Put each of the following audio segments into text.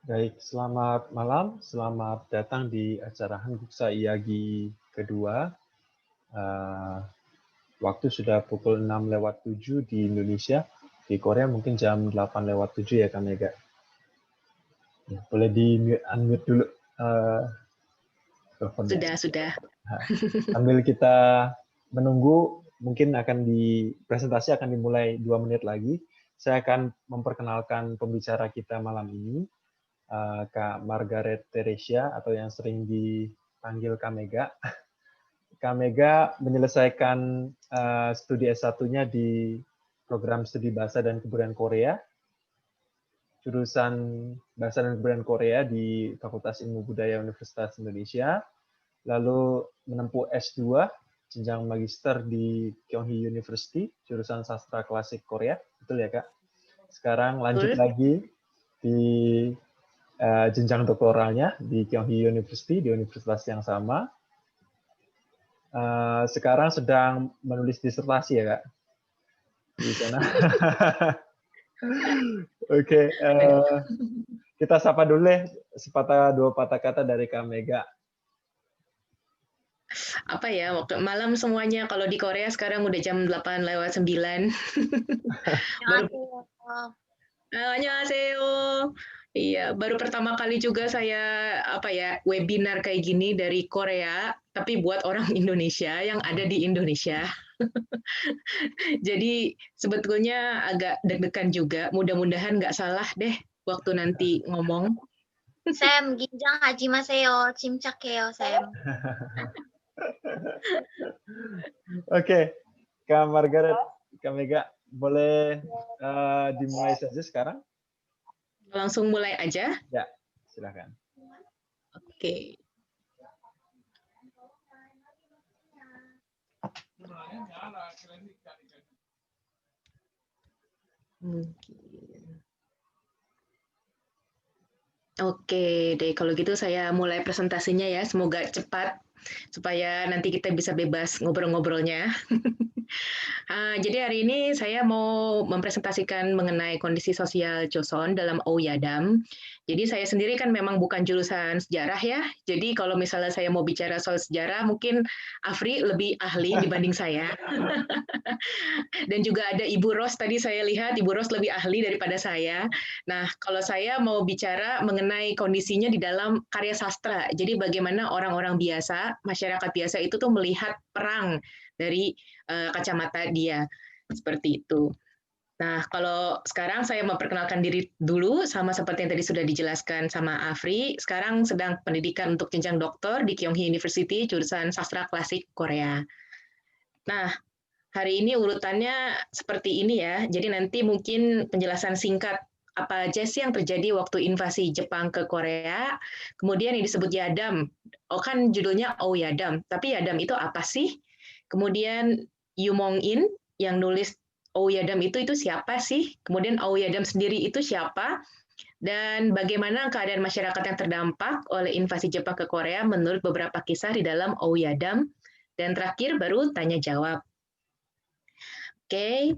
Baik, selamat malam, selamat datang di acara Hanguksa Iyagi kedua. Waktu sudah pukul 6:07 di Indonesia, di Korea mungkin jam 8:07 ya Kak Mega. Ya, boleh di-unmute dulu teleponnya. Sudah. Sambil kita menunggu, mungkin presentasi akan dimulai 2 menit lagi. Saya akan memperkenalkan pembicara kita malam ini, Kak Margaret Teresia, atau yang sering dipanggil Kak Mega. Kak Mega menyelesaikan studi S1-nya di program studi bahasa dan kebudayaan Korea, jurusan bahasa dan kebudayaan Korea di Fakultas Ilmu Budaya Universitas Indonesia, lalu menempuh S2 jenjang magister di Kyunghee University, jurusan sastra klasik Korea, betul ya Kak? Sekarang lanjut lagi di jenjang doktoralnya di Kyunghee University, di universitas yang sama. Sekarang sedang menulis disertasi ya Kak? Di sana. Oke, kita sapa dulu deh dua patah kata dari Kak Mega. Apa ya, malam semuanya. Kalau di Korea sekarang udah jam 8:09. Annyeonghaseyo. Iya, baru pertama kali juga saya webinar kayak gini dari Korea, tapi buat orang Indonesia yang ada di Indonesia. Jadi sebetulnya agak deg-degan juga. Mudah-mudahan nggak salah deh waktu nanti ngomong. Sam, 긴장 하지 마세요. 침착해요, Sam. Oke, Kak Margaret, Kak Mega, boleh dimulai saja sekarang? Langsung mulai aja? Ya, silakan. Oke. Oke deh, kalau gitu saya mulai presentasinya ya. Semoga cepat supaya nanti kita bisa bebas ngobrol-ngobrolnya. Jadi hari ini saya mau mempresentasikan mengenai kondisi sosial Joseon dalam Ouyadam. Jadi saya sendiri kan memang bukan jurusan sejarah ya. Jadi kalau misalnya saya mau bicara soal sejarah, mungkin Afri lebih ahli dibanding saya. Dan juga ada Ibu Ros, tadi saya lihat Ibu Ros lebih ahli daripada saya. Nah, kalau saya mau bicara mengenai kondisinya di dalam karya sastra. Jadi bagaimana orang-orang biasa, masyarakat biasa itu tuh melihat perang dari kacamata dia. Seperti itu. Nah, kalau sekarang saya memperkenalkan diri dulu, sama seperti yang tadi sudah dijelaskan sama Afri, sekarang sedang pendidikan untuk jenjang doktor di Kyunghee University, jurusan sastra klasik Korea. Nah, hari ini urutannya seperti ini ya, jadi nanti mungkin penjelasan singkat apa aja sih yang terjadi waktu invasi Jepang ke Korea, kemudian yang disebut Yadam, kan judulnya Ouyadam, tapi Yadam itu apa sih? Kemudian Yu Mong-in yang nulis Ouyadam itu siapa sih? Kemudian Ouyadam sendiri itu siapa? Dan bagaimana keadaan masyarakat yang terdampak oleh invasi Jepang ke Korea menurut beberapa kisah di dalam Ouyadam. Dan terakhir baru tanya jawab. Oke,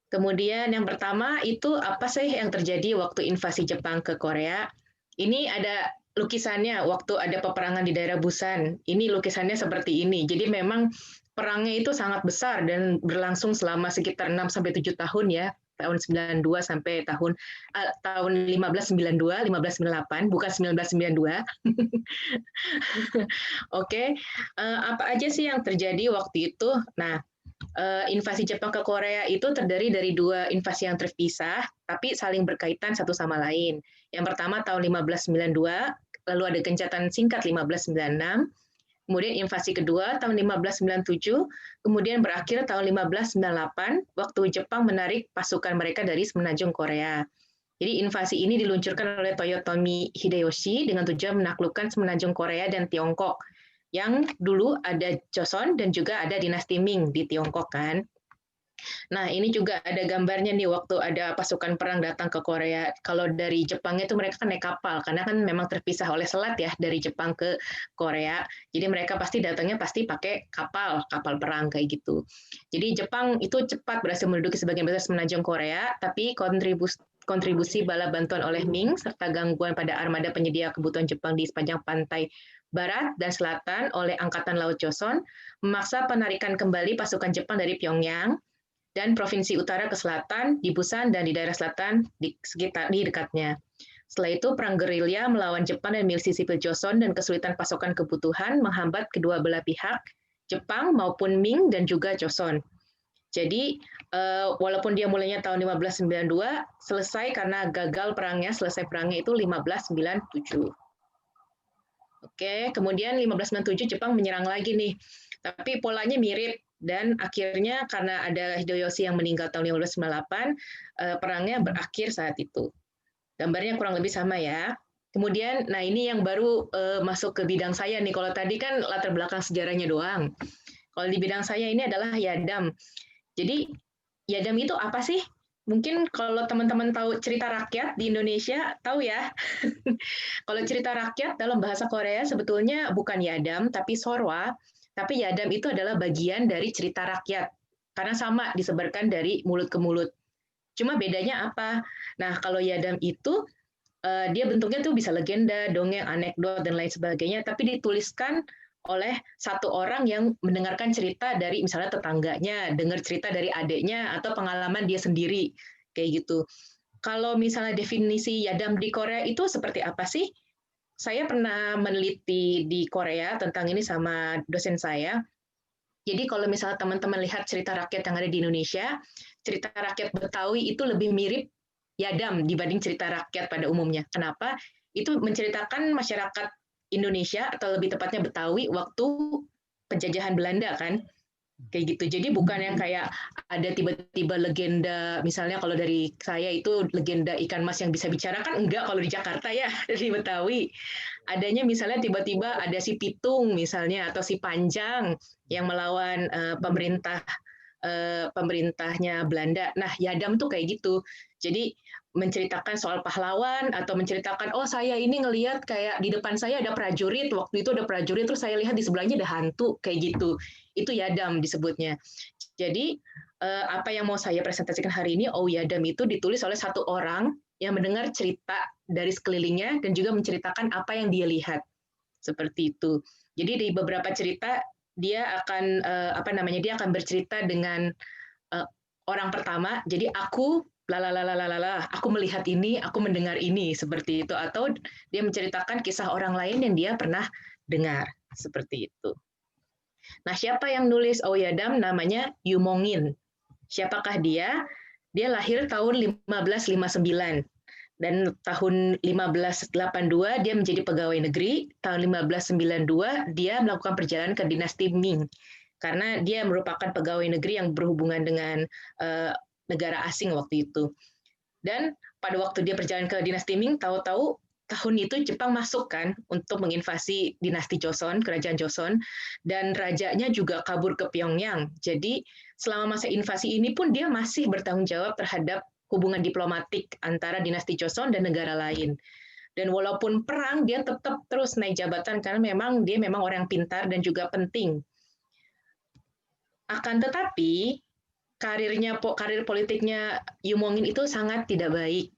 kemudian yang pertama itu apa sih yang terjadi waktu invasi Jepang ke Korea? Ini ada lukisannya waktu ada peperangan di daerah Busan. Ini lukisannya seperti ini. Jadi memang perangnya itu sangat besar dan berlangsung selama sekitar 6-7 tahun ya, tahun 92 sampai tahun 1592, 1598, bukan 1992. Oke, apa aja sih yang terjadi waktu itu? Nah, invasi Jepang ke Korea itu terdiri dari 2 invasi yang terpisah, tapi saling berkaitan satu sama lain. Yang pertama tahun 1592, lalu ada gencatan singkat 1596, kemudian invasi kedua tahun 1597, kemudian berakhir tahun 1598, waktu Jepang menarik pasukan mereka dari semenanjung Korea. Jadi invasi ini diluncurkan oleh Toyotomi Hideyoshi dengan tujuan menaklukkan semenanjung Korea dan Tiongkok, yang dulu ada Joseon dan juga ada dinasti Ming di Tiongkok kan. Nah, ini juga ada gambarnya nih waktu ada pasukan perang datang ke Korea. Kalau dari Jepang itu mereka kan naik kapal, karena kan memang terpisah oleh selat ya dari Jepang ke Korea. Jadi mereka pasti datangnya pakai kapal perang kayak gitu. Jadi Jepang itu cepat berhasil menduduki sebagian besar semenanjung Korea, tapi kontribusi bala bantuan oleh Ming, serta gangguan pada armada penyedia kebutuhan Jepang di sepanjang pantai barat dan selatan oleh Angkatan Laut Joseon, memaksa penarikan kembali pasukan Jepang dari Pyongyang dan provinsi utara ke selatan, di Busan dan di daerah selatan di dekatnya. Setelah itu, perang gerilya melawan Jepang dan milisi sipil Joseon dan kesulitan pasokan kebutuhan menghambat kedua belah pihak, Jepang maupun Ming dan juga Joseon. Jadi, walaupun dia mulainya tahun 1592, selesai karena gagal perangnya, selesai perangnya itu 1597. Oke, kemudian 1597 Jepang menyerang lagi nih, tapi polanya mirip, dan akhirnya karena ada Hideyoshi yang meninggal tahun 1598, perangnya berakhir saat itu. Gambarnya kurang lebih sama ya. Kemudian, nah ini yang baru masuk ke bidang saya nih. Kalau tadi kan latar belakang sejarahnya doang. Kalau di bidang saya ini adalah Yadam. Jadi Yadam itu apa sih? Mungkin kalau teman-teman tahu cerita rakyat di Indonesia, tahu ya. Kalau cerita rakyat dalam bahasa Korea sebetulnya bukan Yadam, tapi Sorwa. Tapi Yadam itu adalah bagian dari cerita rakyat. Karena sama disebarkan dari mulut ke mulut. Cuma bedanya apa? Nah, kalau Yadam itu dia bentuknya tuh bisa legenda, dongeng, anekdot dan lain sebagainya, tapi dituliskan oleh satu orang yang mendengarkan cerita dari misalnya tetangganya, dengar cerita dari adiknya atau pengalaman dia sendiri kayak gitu. Kalau misalnya definisi Yadam di Korea itu seperti apa sih? Saya pernah meneliti di Korea tentang ini sama dosen saya. Jadi kalau misalnya teman-teman lihat cerita rakyat yang ada di Indonesia, cerita rakyat Betawi itu lebih mirip Yadam dibanding cerita rakyat pada umumnya. Kenapa? Itu menceritakan masyarakat Indonesia atau lebih tepatnya Betawi waktu penjajahan Belanda kan. Kayak gitu. Jadi bukan yang kayak ada tiba-tiba legenda, misalnya kalau dari saya itu legenda ikan mas yang bisa bicara kan enggak kalau di Jakarta ya, dari Betawi. Adanya misalnya tiba-tiba ada si Pitung misalnya atau si Panjang yang melawan pemerintahnya Belanda. Nah, Yadam tuh kayak gitu. Jadi menceritakan soal pahlawan atau menceritakan oh saya ini ngelihat kayak di depan saya ada prajurit, waktu itu ada prajurit terus saya lihat di sebelahnya ada hantu kayak gitu. Itu Yadam disebutnya. Jadi apa yang mau saya presentasikan hari ini, oh Yadam itu ditulis oleh satu orang yang mendengar cerita dari sekelilingnya dan juga menceritakan apa yang dia lihat. Seperti itu. Jadi di beberapa cerita dia akan dia akan bercerita dengan orang pertama. Jadi aku aku melihat ini, aku mendengar ini seperti itu, atau dia menceritakan kisah orang lain yang dia pernah dengar seperti itu. Nah, siapa yang nulis Aoyadam? Namanya Yu Mongin. Siapakah dia? Dia lahir tahun 1559 dan tahun 1582 dia menjadi pegawai negeri. Tahun 1592 dia melakukan perjalanan ke dinasti Ming karena dia merupakan pegawai negeri yang berhubungan dengan negara asing waktu itu. Dan pada waktu dia perjalanan ke dinasti Ming, tahu-tahu tahun itu Jepang masuk kan untuk menginvasi dinasti Joseon, kerajaan Joseon, dan rajanya juga kabur ke Pyongyang. Jadi selama masa invasi ini pun dia masih bertanggung jawab terhadap hubungan diplomatik antara dinasti Joseon dan negara lain. Dan walaupun perang, dia tetap terus naik jabatan karena dia memang orang yang pintar dan juga penting. Akan tetapi karir politiknya Yu Mongin itu sangat tidak baik.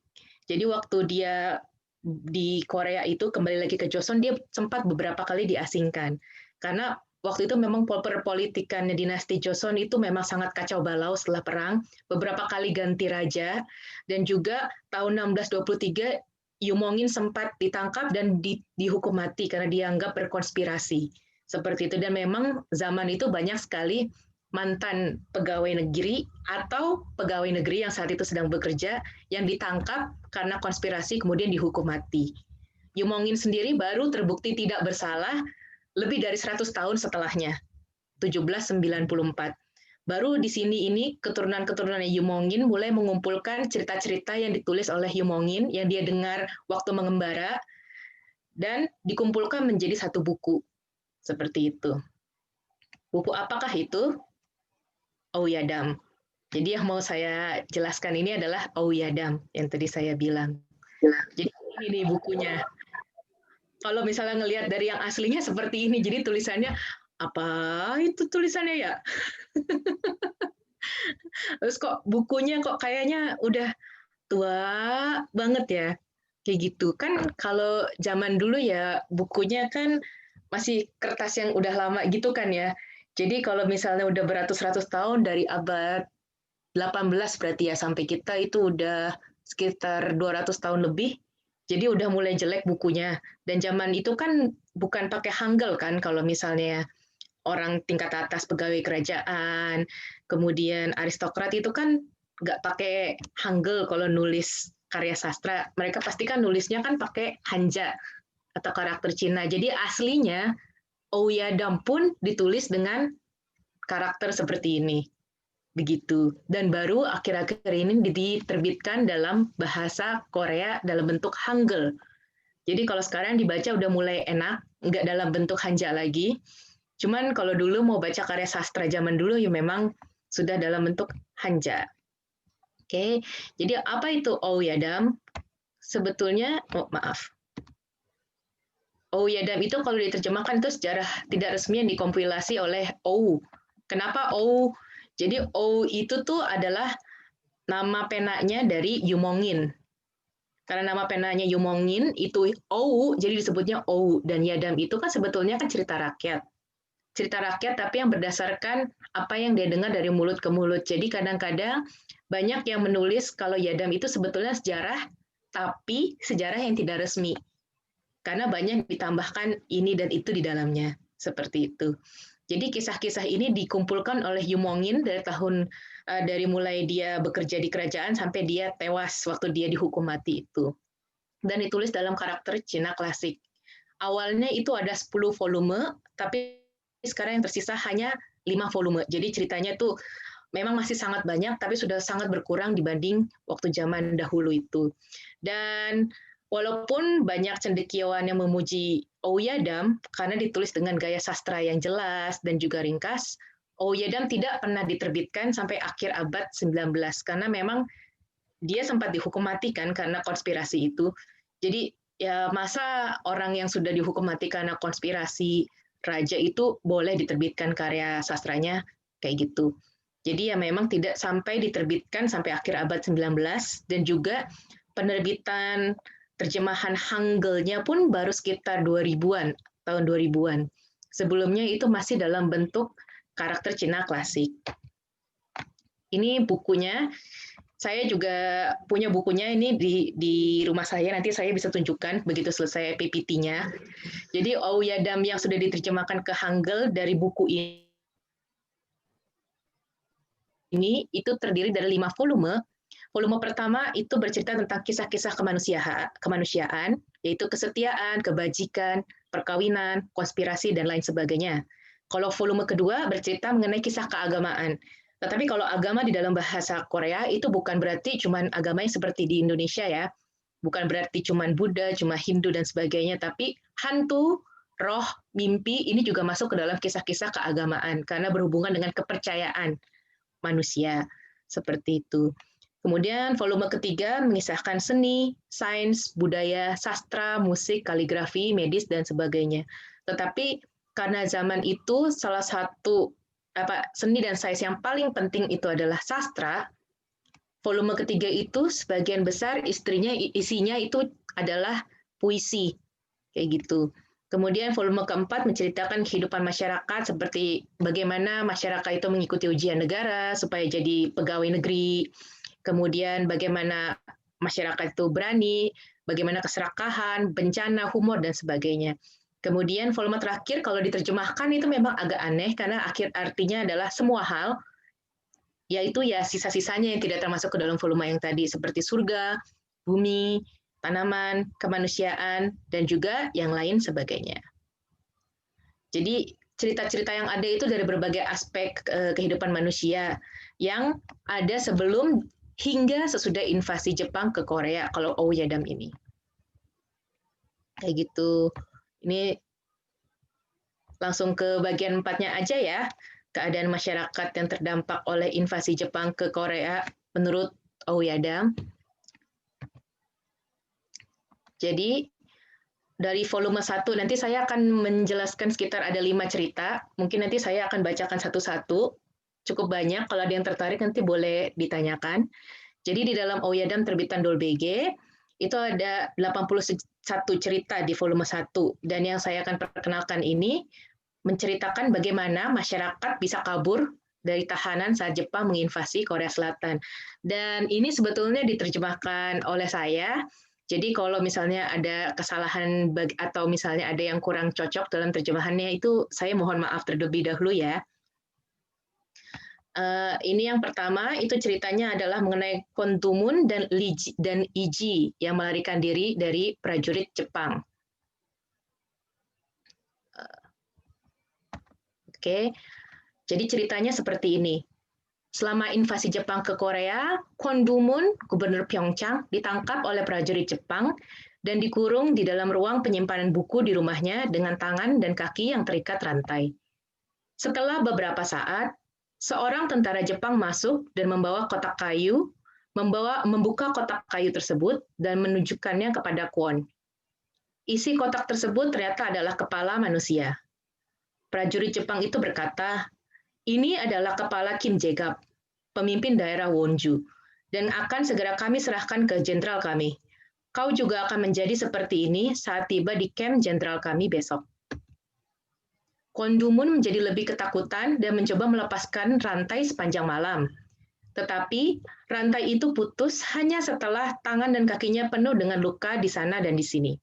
Jadi waktu dia di Korea itu kembali lagi ke Joseon, dia sempat beberapa kali diasingkan. Karena waktu itu memang perpolitikannya dinasti Joseon itu memang sangat kacau balau setelah perang, beberapa kali ganti raja, dan juga tahun 1623 Yu Mongin sempat ditangkap dan dihukum mati karena dianggap berkonspirasi. Seperti itu, dan memang zaman itu banyak sekali mantan pegawai negeri atau pegawai negeri yang saat itu sedang bekerja yang ditangkap karena konspirasi kemudian dihukum mati. Yu Mongin sendiri baru terbukti tidak bersalah lebih dari 100 tahun setelahnya, 1794. Baru di sini ini keturunan-keturunan Yu Mongin mulai mengumpulkan cerita-cerita yang ditulis oleh Yu Mongin yang dia dengar waktu mengembara dan dikumpulkan menjadi satu buku. Seperti itu. Buku apakah itu? Aoyadam. Jadi yang mau saya jelaskan ini adalah Aoyadam yang tadi saya bilang. Jadi ini nih bukunya. Kalau misalnya ngelihat dari yang aslinya seperti ini, jadi tulisannya apa itu tulisannya ya? Terus kok bukunya kok kayaknya udah tua banget ya. Kayak gitu. Kan kalau zaman dulu ya bukunya kan masih kertas yang udah lama gitu kan ya. Jadi kalau misalnya udah beratus-ratus tahun dari abad 18 berarti ya sampai kita itu udah sekitar 200 tahun lebih. Jadi udah mulai jelek bukunya. Dan zaman itu kan bukan pakai Hangul kan kalau misalnya orang tingkat atas pegawai kerajaan, kemudian aristokrat itu kan nggak pakai Hangul kalau nulis karya sastra. Mereka pasti kan nulisnya kan pakai Hanja atau karakter Cina. Jadi aslinya Ouyadam pun ditulis dengan karakter seperti ini. Begitu. Dan baru akhir-akhir ini diterbitkan dalam bahasa Korea dalam bentuk Hangul. Jadi kalau sekarang dibaca udah mulai enak, nggak dalam bentuk Hanja lagi. Cuman kalau dulu mau baca karya sastra zaman dulu ya memang sudah dalam bentuk Hanja. Oke, jadi apa itu Ouyadam? Sebetulnya, Ouyadam itu kalau diterjemahkan itu sejarah tidak resmi yang dikompilasi oleh OU. Kenapa OU? Jadi OU itu tuh adalah nama penanya dari Yumongin. Karena nama penanya Yumongin itu OU, jadi disebutnya OU. Dan Yadam itu kan sebetulnya kan cerita rakyat. Cerita rakyat tapi yang berdasarkan apa yang dia dengar dari mulut ke mulut. Jadi kadang-kadang banyak yang menulis kalau Yadam itu sebetulnya sejarah, tapi sejarah yang tidak resmi. Karena banyak ditambahkan ini dan itu di dalamnya. Seperti itu. Jadi kisah-kisah ini dikumpulkan oleh Yumongin dari mulai dia bekerja di kerajaan sampai dia tewas waktu dia dihukum mati itu. Dan ditulis dalam karakter Cina klasik. Awalnya itu ada 10 volume, tapi sekarang yang tersisa hanya 5 volume. Jadi ceritanya tuh memang masih sangat banyak, tapi sudah sangat berkurang dibanding waktu zaman dahulu itu. Dan walaupun banyak cendekiawan yang memuji Ouyadam karena ditulis dengan gaya sastra yang jelas dan juga ringkas, Ouyadam tidak pernah diterbitkan sampai akhir abad 19 karena memang dia sempat dihukum mati kan karena konspirasi itu. Jadi ya masa orang yang sudah dihukum mati karena konspirasi raja itu boleh diterbitkan karya sastranya kayak gitu. Jadi ya memang tidak sampai diterbitkan sampai akhir abad 19 dan juga penerbitan terjemahan Hangulnya pun baru sekitar 2000-an, tahun 2000-an. Sebelumnya itu masih dalam bentuk karakter Cina klasik. Ini bukunya. Saya juga punya bukunya ini di rumah saya, nanti saya bisa tunjukkan begitu selesai PPT-nya. Jadi Ouyadam yang sudah diterjemahkan ke Hangul dari buku ini itu terdiri dari 5 volume. Volume pertama itu bercerita tentang kisah-kisah kemanusiaan, yaitu kesetiaan, kebajikan, perkawinan, konspirasi, dan lain sebagainya. Kalau volume kedua bercerita mengenai kisah keagamaan. Tetapi kalau agama di dalam bahasa Korea itu bukan berarti cuma agama yang seperti di Indonesia ya. Bukan berarti cuma Buddha, cuma Hindu dan sebagainya, tapi hantu, roh, mimpi ini juga masuk ke dalam kisah-kisah keagamaan karena berhubungan dengan kepercayaan manusia. Seperti itu. Kemudian volume ketiga mengisahkan seni, sains, budaya, sastra, musik, kaligrafi, medis, dan sebagainya. Tetapi karena zaman itu salah satu seni dan sains yang paling penting itu adalah sastra, volume ketiga itu sebagian besar isinya itu adalah puisi, kayak gitu. Kemudian volume keempat menceritakan kehidupan masyarakat seperti bagaimana masyarakat itu mengikuti ujian negara supaya jadi pegawai negeri, kemudian bagaimana masyarakat itu berani, bagaimana keserakahan, bencana, humor, dan sebagainya. Kemudian volume terakhir kalau diterjemahkan itu memang agak aneh karena artinya adalah semua hal, yaitu ya sisa-sisanya yang tidak termasuk ke dalam volume yang tadi seperti surga, bumi, tanaman, kemanusiaan, dan juga yang lain sebagainya. Jadi cerita-cerita yang ada itu dari berbagai aspek kehidupan manusia yang ada sebelum hingga sesudah invasi Jepang ke Korea kalau Ouyadam ini. Kayak gitu. Ini langsung ke bagian 4-nya aja ya. Keadaan masyarakat yang terdampak oleh invasi Jepang ke Korea menurut Ouyadam. Jadi dari volume 1 nanti saya akan menjelaskan sekitar ada 5 cerita. Mungkin nanti saya akan bacakan satu-satu. Cukup banyak, kalau ada yang tertarik nanti boleh ditanyakan. Jadi di dalam Oyadam terbitan Dolbege itu ada 81 cerita di volume 1, dan yang saya akan perkenalkan ini menceritakan bagaimana masyarakat bisa kabur dari tahanan saat Jepang menginvasi Korea Selatan. Dan ini sebetulnya diterjemahkan oleh saya. Jadi kalau misalnya ada kesalahan atau misalnya ada yang kurang cocok dalam terjemahannya, itu saya mohon maaf terlebih dahulu ya. Ini yang pertama, itu ceritanya adalah mengenai Kontumun dan Iji yang melarikan diri dari prajurit Jepang. Oke, jadi ceritanya seperti ini. Selama invasi Jepang ke Korea, Kondumun, gubernur Pyeongchang, ditangkap oleh prajurit Jepang dan dikurung di dalam ruang penyimpanan buku di rumahnya dengan tangan dan kaki yang terikat rantai. Setelah beberapa saat, seorang tentara Jepang masuk dan membawa kotak kayu, membuka kotak kayu tersebut dan menunjukkannya kepada Kwon. Isi kotak tersebut ternyata adalah kepala manusia. Prajurit Jepang itu berkata, "Ini adalah kepala Kim Jae-gap, pemimpin daerah Wonju, dan akan segera kami serahkan ke jenderal kami. Kau juga akan menjadi seperti ini saat tiba di camp jenderal kami besok." Kondumun menjadi lebih ketakutan dan mencoba melepaskan rantai sepanjang malam. Tetapi rantai itu putus hanya setelah tangan dan kakinya penuh dengan luka di sana dan di sini.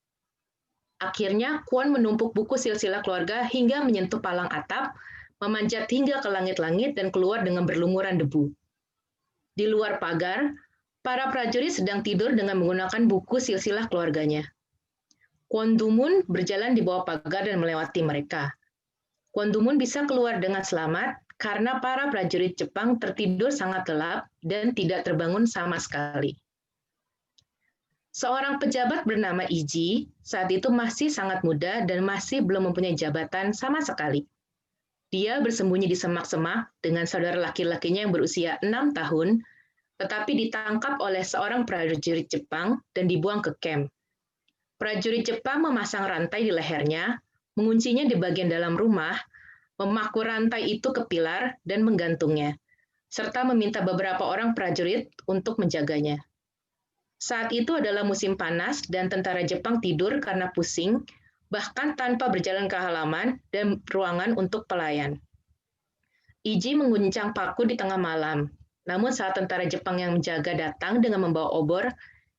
Akhirnya, Kwon menumpuk buku silsilah keluarga hingga menyentuh palang atap, memanjat hingga ke langit-langit dan keluar dengan berlumuran debu. Di luar pagar, para prajurit sedang tidur dengan menggunakan buku silsilah keluarganya. Kwon Du-mun berjalan di bawah pagar dan melewati mereka. Kwon Du-mun bisa keluar dengan selamat karena para prajurit Jepang tertidur sangat lelap dan tidak terbangun sama sekali. Seorang pejabat bernama Iji saat itu masih sangat muda dan masih belum mempunyai jabatan sama sekali. Dia bersembunyi di semak-semak dengan saudara laki-lakinya yang berusia 6 tahun, tetapi ditangkap oleh seorang prajurit Jepang dan dibuang ke kamp. Prajurit Jepang memasang rantai di lehernya, menguncinya di bagian dalam rumah, memaku rantai itu ke pilar dan menggantungnya, serta meminta beberapa orang prajurit untuk menjaganya. Saat itu adalah musim panas dan tentara Jepang tidur karena pusing, bahkan tanpa berjalan ke halaman dan ruangan untuk pelayan. Iji mengguncang paku di tengah malam, namun saat tentara Jepang yang menjaga datang dengan membawa obor,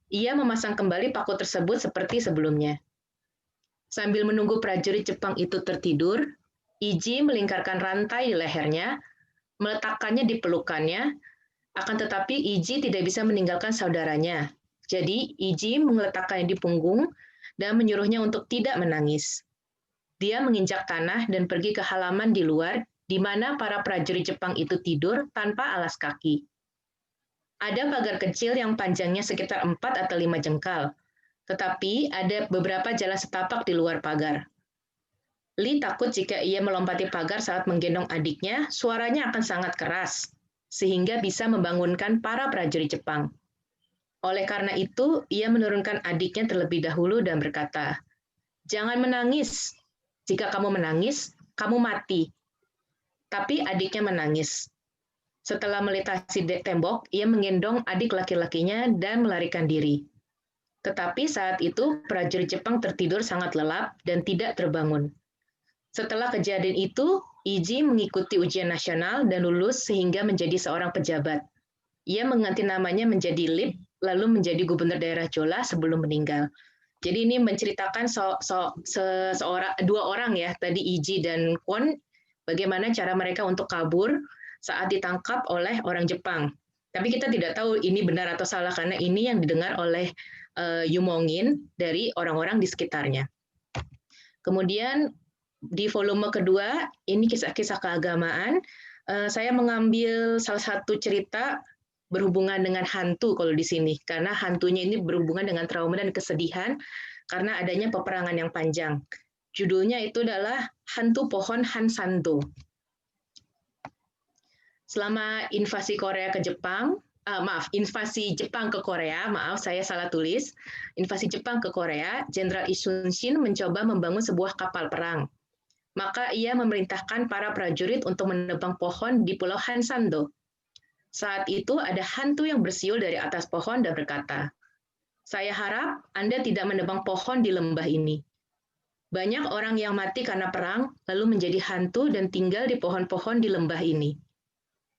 ia memasang kembali paku tersebut seperti sebelumnya. Sambil menunggu prajurit Jepang itu tertidur, Iji melingkarkan rantai di lehernya, meletakkannya di pelukannya, akan tetapi Iji tidak bisa meninggalkan saudaranya. Jadi, Iji meletakkannya di punggung dan menyuruhnya untuk tidak menangis. Dia menginjak tanah dan pergi ke halaman di luar, di mana para prajurit Jepang itu tidur tanpa alas kaki. Ada pagar kecil yang panjangnya sekitar 4 atau 5 jengkal, tetapi ada beberapa jalan setapak di luar pagar. Lee takut jika ia melompati pagar saat menggendong adiknya, suaranya akan sangat keras, sehingga bisa membangunkan para prajurit Jepang. Oleh karena itu, ia menurunkan adiknya terlebih dahulu dan berkata, "Jangan menangis. Jika kamu menangis, kamu mati." Tapi adiknya menangis. Setelah melintasi tembok, ia menggendong adik laki-lakinya dan melarikan diri. Tetapi saat itu, prajurit Jepang tertidur sangat lelap dan tidak terbangun. Setelah kejadian itu, Iji mengikuti ujian nasional dan lulus sehingga menjadi seorang pejabat. Ia mengganti namanya menjadi Lip, lalu menjadi gubernur daerah Jola sebelum meninggal. Jadi ini menceritakan dua orang ya, tadi Iji dan Kwon, bagaimana cara mereka untuk kabur saat ditangkap oleh orang Jepang. Tapi kita tidak tahu ini benar atau salah karena ini yang didengar oleh Yumongin dari orang-orang di sekitarnya. Kemudian di volume kedua, ini kisah-kisah keagamaan, saya mengambil salah satu cerita berhubungan dengan hantu kalau di sini, karena hantunya ini berhubungan dengan trauma dan kesedihan karena adanya peperangan yang panjang. Judulnya itu adalah Hantu Pohon Hansanto. Selama invasi Korea ke Jepang, invasi Jepang ke Korea, saya salah tulis. Invasi Jepang ke Korea, Jenderal Lee Sun-shin mencoba membangun sebuah kapal perang. Maka ia memerintahkan para prajurit untuk menebang pohon di Pulau Hansanto. Saat itu ada hantu yang bersiul dari atas pohon dan berkata, "Saya harap Anda tidak menebang pohon di lembah ini. Banyak orang yang mati karena perang, lalu menjadi hantu dan tinggal di pohon-pohon di lembah ini.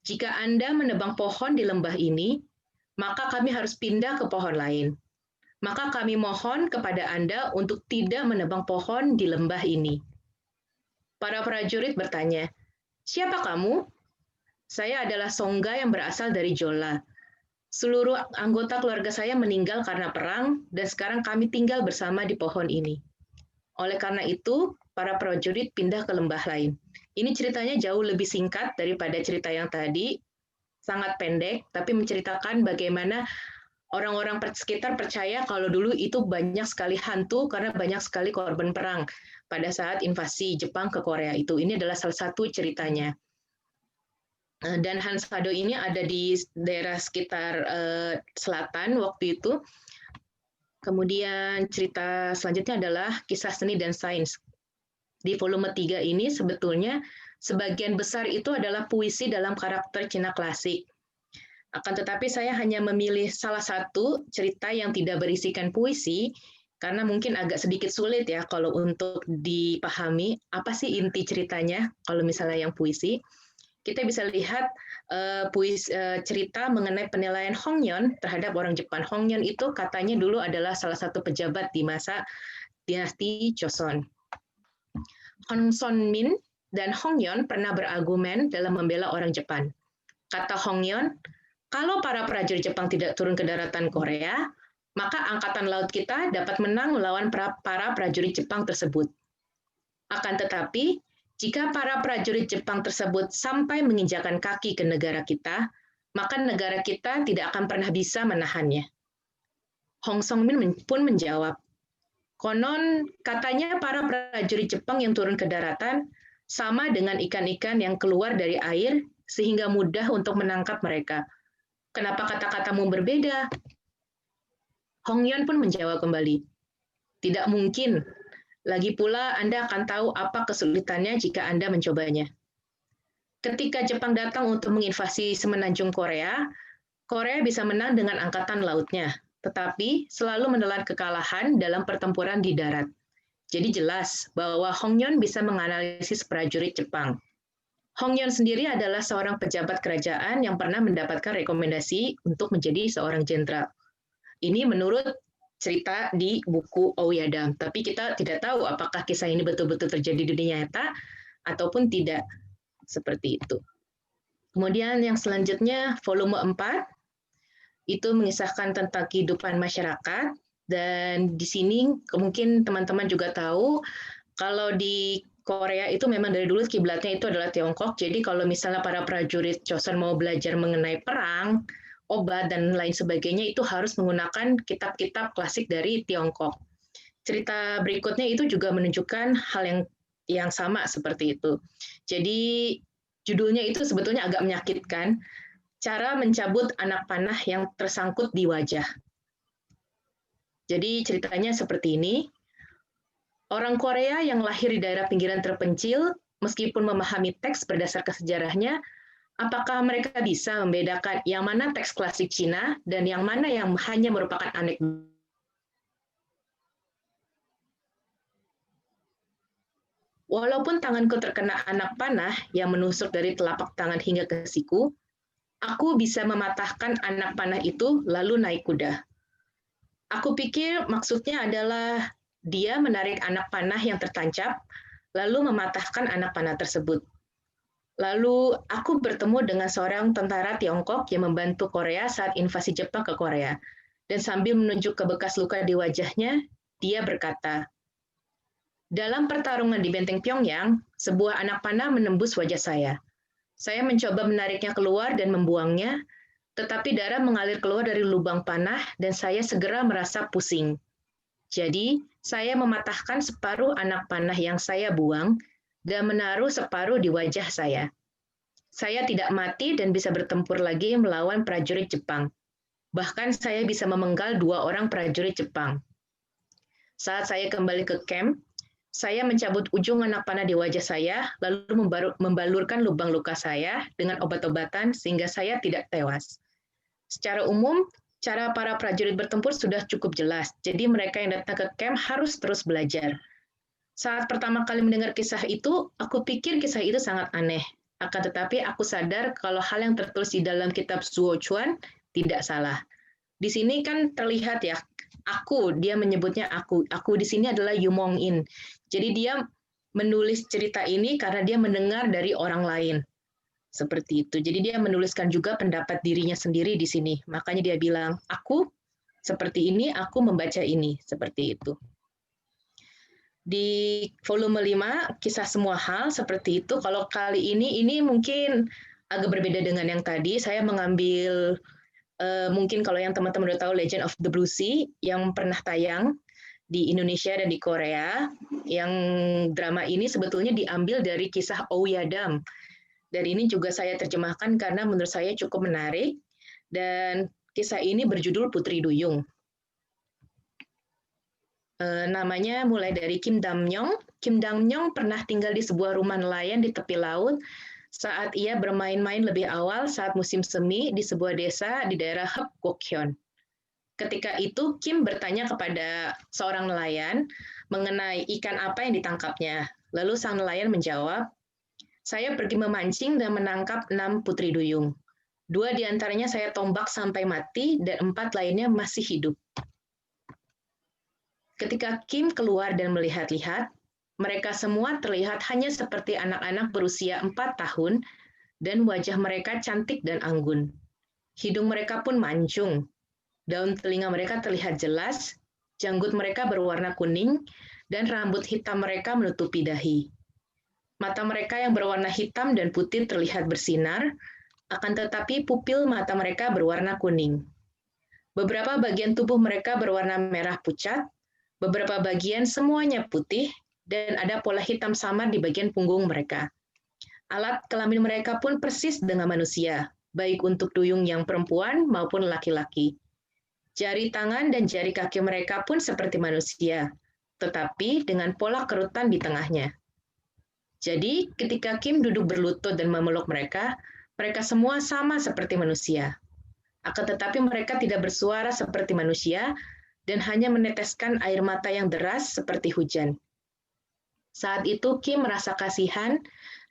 Jika Anda menebang pohon di lembah ini, maka kami harus pindah ke pohon lain. Maka kami mohon kepada Anda untuk tidak menebang pohon di lembah ini." Para prajurit bertanya, "Siapa kamu?" "Saya adalah Songga yang berasal dari Jola. Seluruh anggota keluarga saya meninggal karena perang, dan sekarang kami tinggal bersama di pohon ini. Oleh karena itu, para prajurit pindah ke lembah lain." Ini ceritanya jauh lebih singkat daripada cerita yang tadi, sangat pendek, tapi menceritakan bagaimana orang-orang sekitar percaya kalau dulu itu banyak sekali hantu karena banyak sekali korban perang pada saat invasi Jepang ke Korea itu. Ini adalah salah satu ceritanya. Dan Hansado ini ada di daerah sekitar selatan waktu itu. Kemudian cerita selanjutnya adalah kisah seni dan sains. Di volume 3 ini sebetulnya sebagian besar itu adalah puisi dalam karakter Cina klasik. Akan tetapi saya hanya memilih salah satu cerita yang tidak berisikan puisi, karena mungkin agak sedikit sulit ya kalau untuk dipahami apa sih inti ceritanya kalau misalnya yang puisi. Kita bisa lihat cerita mengenai penilaian Hongyeon terhadap orang Jepang. Hongyeon itu katanya dulu adalah salah satu pejabat di masa dinasti Joseon. Hong Son-min dan Hongyeon pernah berargumen dalam membela orang Jepang. Kata Hongyeon, "Kalau para prajurit Jepang tidak turun ke daratan Korea, maka angkatan laut kita dapat menang melawan para prajurit Jepang tersebut. Akan tetapi, jika para prajurit Jepang tersebut sampai menginjakan kaki ke negara kita, maka negara kita tidak akan pernah bisa menahannya." Hong Song-min pun menjawab, "Konon katanya para prajurit Jepang yang turun ke daratan sama dengan ikan-ikan yang keluar dari air sehingga mudah untuk menangkap mereka. Kenapa kata-katamu berbeda?" Hongyeon pun menjawab kembali, "Tidak mungkin. Lagi pula Anda akan tahu apa kesulitannya jika Anda mencobanya. Ketika Jepang datang untuk menginvasi semenanjung Korea, Korea bisa menang dengan angkatan lautnya, tetapi selalu menelan kekalahan dalam pertempuran di darat. Jadi jelas bahwa Hongyeon bisa menganalisis prajurit Jepang. Hongyeon sendiri adalah seorang pejabat kerajaan yang pernah mendapatkan rekomendasi untuk menjadi seorang jenderal. Ini menurut cerita di buku Ouyada, tapi kita tidak tahu apakah kisah ini betul-betul terjadi di dunia nyata ataupun tidak, seperti itu. Kemudian yang selanjutnya, volume 4, itu mengisahkan tentang kehidupan masyarakat, dan di sini mungkin teman-teman juga tahu, kalau di Korea itu memang dari dulu kiblatnya itu adalah Tiongkok, jadi kalau misalnya para prajurit Joseon mau belajar mengenai perang, obat, dan lain sebagainya, itu harus menggunakan kitab-kitab klasik dari Tiongkok. Cerita berikutnya itu juga menunjukkan hal yang sama seperti itu. Jadi judulnya itu sebetulnya agak menyakitkan, cara mencabut anak panah yang tersangkut di wajah. Jadi ceritanya seperti ini. Orang Korea yang lahir di daerah pinggiran terpencil, meskipun memahami teks berdasarkan sejarahnya, apakah mereka bisa membedakan yang mana teks klasik Cina dan yang mana yang hanya merupakan anekdot? Walaupun tanganku terkena anak panah yang menusuk dari telapak tangan hingga ke siku, aku bisa mematahkan anak panah itu lalu naik kuda. Aku pikir maksudnya adalah dia menarik anak panah yang tertancap, lalu mematahkan anak panah tersebut. Lalu aku bertemu dengan seorang tentara Tiongkok yang membantu Korea saat invasi Jepang ke Korea. Dan sambil menunjuk ke bekas luka di wajahnya, dia berkata, "Dalam pertarungan di Benteng Pyongyang, sebuah anak panah menembus wajah saya. Saya mencoba menariknya keluar dan membuangnya, tetapi darah mengalir keluar dari lubang panah dan saya segera merasa pusing. Jadi, saya mematahkan separuh anak panah yang saya buang dan menaruh separuh di wajah saya. Saya tidak mati dan bisa bertempur lagi melawan prajurit Jepang. Bahkan saya bisa memenggal 2 orang prajurit Jepang. Saat saya kembali ke camp, Saya mencabut ujung anak panah di wajah saya, lalu membalurkan lubang luka saya dengan obat-obatan sehingga saya tidak tewas. Secara umum, cara para prajurit bertempur sudah cukup jelas, jadi mereka yang datang ke camp harus terus belajar. Saat pertama kali mendengar kisah itu, aku pikir kisah itu sangat aneh. Akan tetapi aku sadar kalau hal yang tertulis di dalam kitab Zuo Chuan tidak salah. Di sini kan terlihat ya, dia menyebutnya aku di sini adalah Yu Mong In. Jadi dia menulis cerita ini karena dia mendengar dari orang lain. Seperti itu. Jadi dia menuliskan juga pendapat dirinya sendiri di sini. Makanya dia bilang, aku seperti ini, aku membaca ini. Seperti itu. Di volume 5, kisah semua hal seperti itu. Kalau kali ini mungkin agak berbeda dengan yang tadi. Saya mengambil, mungkin kalau yang teman-teman udah tahu Legend of the Blue Sea, yang pernah tayang di Indonesia dan di Korea. Yang drama ini sebetulnya diambil dari kisah Ouyadam. Dan ini juga saya terjemahkan karena menurut saya cukup menarik. Dan kisah ini berjudul Putri Duyung. Namanya mulai dari Kim Dam-nyong. Kim Dam-nyong pernah tinggal di sebuah rumah nelayan di tepi laut saat ia bermain-main lebih awal saat musim semi di sebuah desa di daerah Heupgokyeon. Ketika itu, Kim bertanya kepada seorang nelayan mengenai ikan apa yang ditangkapnya. Lalu sang nelayan menjawab, saya pergi memancing dan menangkap 6 putri duyung. 2 diantaranya saya tombak sampai mati dan 4 lainnya masih hidup. Ketika Kim keluar dan melihat-lihat, mereka semua terlihat hanya seperti anak-anak berusia 4 tahun dan wajah mereka cantik dan anggun. Hidung mereka pun mancung. Daun telinga mereka terlihat jelas, janggut mereka berwarna kuning, dan rambut hitam mereka menutupi dahi. Mata mereka yang berwarna hitam dan putih terlihat bersinar, akan tetapi pupil mata mereka berwarna kuning. Beberapa bagian tubuh mereka berwarna merah pucat, beberapa bagian semuanya putih, dan ada pola hitam samar di bagian punggung mereka. Alat kelamin mereka pun persis dengan manusia, baik untuk duyung yang perempuan maupun laki-laki. Jari tangan dan jari kaki mereka pun seperti manusia, tetapi dengan pola kerutan di tengahnya. Jadi, ketika Kim duduk berlutut dan memeluk mereka semua sama seperti manusia. Akan tetapi mereka tidak bersuara seperti manusia, dan hanya meneteskan air mata yang deras seperti hujan. Saat itu Kim merasa kasihan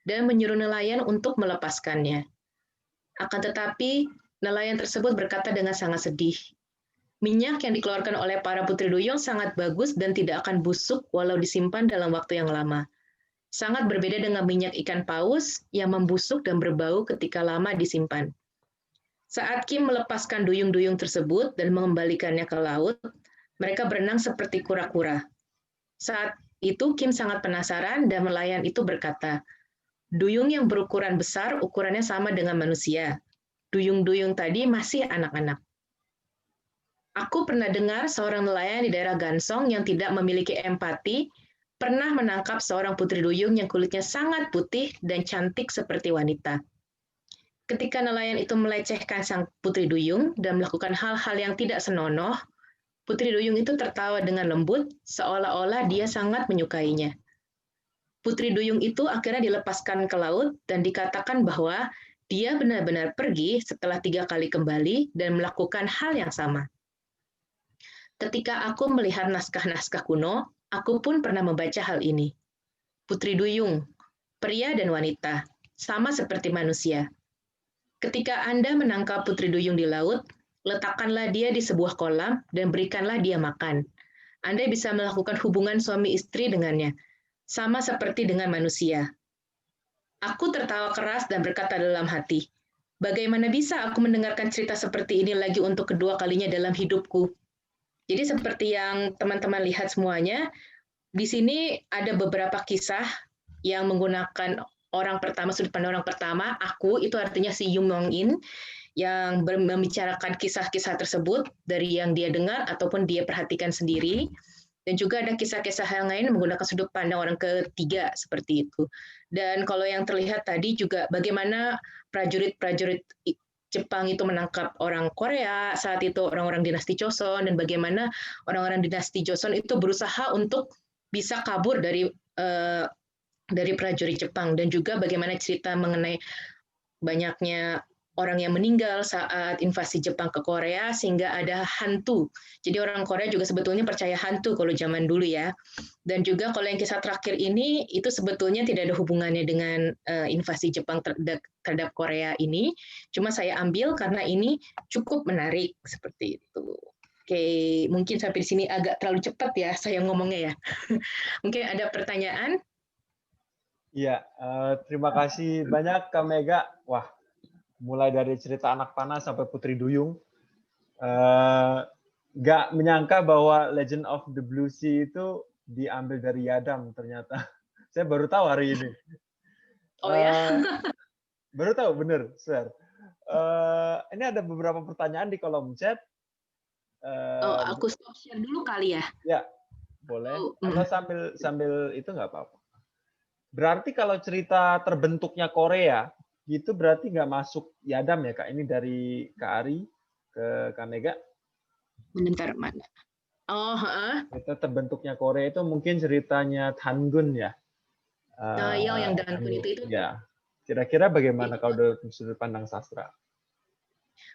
dan menyuruh nelayan untuk melepaskannya. Akan tetapi nelayan tersebut berkata dengan sangat sedih, minyak yang dikeluarkan oleh para putri duyung sangat bagus dan tidak akan busuk walau disimpan dalam waktu yang lama. Sangat berbeda dengan minyak ikan paus yang membusuk dan berbau ketika lama disimpan. Saat Kim melepaskan duyung-duyung tersebut dan mengembalikannya ke laut, mereka berenang seperti kura-kura. Saat itu Kim sangat penasaran dan nelayan itu berkata, duyung yang berukuran besar ukurannya sama dengan manusia. Duyung-duyung tadi masih anak-anak. Aku pernah dengar seorang nelayan di daerah Gansong yang tidak memiliki empati pernah menangkap seorang putri duyung yang kulitnya sangat putih dan cantik seperti wanita. Ketika nelayan itu melecehkan sang putri duyung dan melakukan hal-hal yang tidak senonoh, putri duyung itu tertawa dengan lembut, seolah-olah dia sangat menyukainya. Putri duyung itu akhirnya dilepaskan ke laut dan dikatakan bahwa dia benar-benar pergi setelah 3 kali kembali dan melakukan hal yang sama. Ketika aku melihat naskah-naskah kuno, aku pun pernah membaca hal ini. Putri duyung, pria dan wanita, sama seperti manusia. Ketika Anda menangkap putri duyung di laut, letakkanlah dia di sebuah kolam dan berikanlah dia makan. Anda bisa melakukan hubungan suami istri dengannya, sama seperti dengan manusia. Aku tertawa keras dan berkata dalam hati, bagaimana bisa aku mendengarkan cerita seperti ini lagi untuk kedua kalinya dalam hidupku? Jadi seperti yang teman-teman lihat semuanya, di sini ada beberapa kisah yang menggunakan sudut pandang orang pertama, aku, itu artinya si Yu Mong In, yang membicarakan kisah-kisah tersebut dari yang dia dengar ataupun dia perhatikan sendiri. Dan juga ada kisah-kisah yang lain menggunakan sudut pandang orang ketiga seperti itu. Dan kalau yang terlihat tadi juga bagaimana prajurit-prajurit Jepang itu menangkap orang Korea, saat itu orang-orang dinasti Joseon, dan bagaimana orang-orang dinasti Joseon itu berusaha untuk bisa kabur dari prajurit Jepang, dan juga bagaimana cerita mengenai banyaknya orang yang meninggal saat invasi Jepang ke Korea sehingga ada hantu. Jadi orang Korea juga sebetulnya percaya hantu kalau zaman dulu ya. Dan juga kalau yang kisah terakhir ini itu sebetulnya tidak ada hubungannya dengan invasi Jepang terhadap Korea ini. Cuma saya ambil karena ini cukup menarik seperti itu. Oke, mungkin sampai di sini agak terlalu cepat ya saya ngomongnya ya. Mungkin ada pertanyaan? Iya, terima kasih banyak Kak Mega. Wah, mulai dari cerita anak panah sampai Putri Duyung. Nggak menyangka bahwa Legend of the Blue Sea itu diambil dari Yadam ternyata. Saya baru tahu hari ini. Oh ya? Baru tahu, bener, sir. Ini ada beberapa pertanyaan di kolom chat. Aku stop share dulu kali ya? Ya, boleh. Atau sambil itu nggak apa-apa. Berarti kalau cerita terbentuknya Korea, gitu berarti nggak masuk Yadam ya Kak? Ini dari Kak Ari ke Kak Mega. Bentar, mana? Oh, Cerita terbentuknya Korea itu mungkin ceritanya Tangun ya. Iya, yang Tangun itu. Ya. Kira-kira bagaimana kalau dari sudut pandang sastra?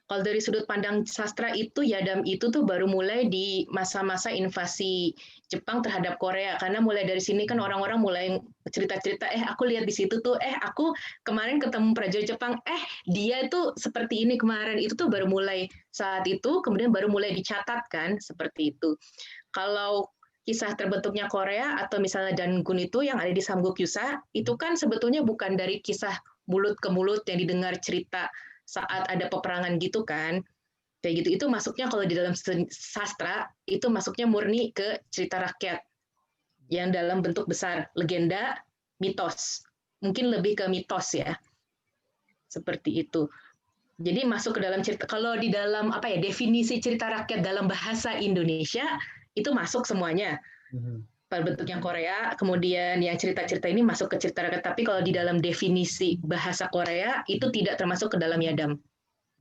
Kalau dari sudut pandang sastra itu, Yadam itu tuh baru mulai di masa-masa invasi Jepang terhadap Korea. Karena mulai dari sini kan orang-orang mulai cerita-cerita, aku lihat di situ tuh, aku kemarin ketemu prajurit Jepang, dia itu seperti ini kemarin. Itu tuh baru mulai saat itu, kemudian baru mulai dicatat kan, seperti itu. Kalau kisah terbentuknya Korea atau misalnya Dangun itu yang ada di Samguk-yusa, itu kan sebetulnya bukan dari kisah mulut ke mulut yang didengar cerita saat ada peperangan gitu kan, kayak gitu. Itu masuknya kalau di dalam sastra itu masuknya murni ke cerita rakyat yang dalam bentuk besar, legenda, mitos, mungkin lebih ke mitos ya, seperti itu. Jadi masuk ke dalam cerita. Kalau di dalam definisi cerita rakyat dalam bahasa Indonesia itu masuk semuanya. Pada bentuknya Korea, kemudian yang cerita-cerita ini masuk ke cerita rakyat. Tapi kalau di dalam definisi bahasa Korea itu tidak termasuk ke dalam Yadam.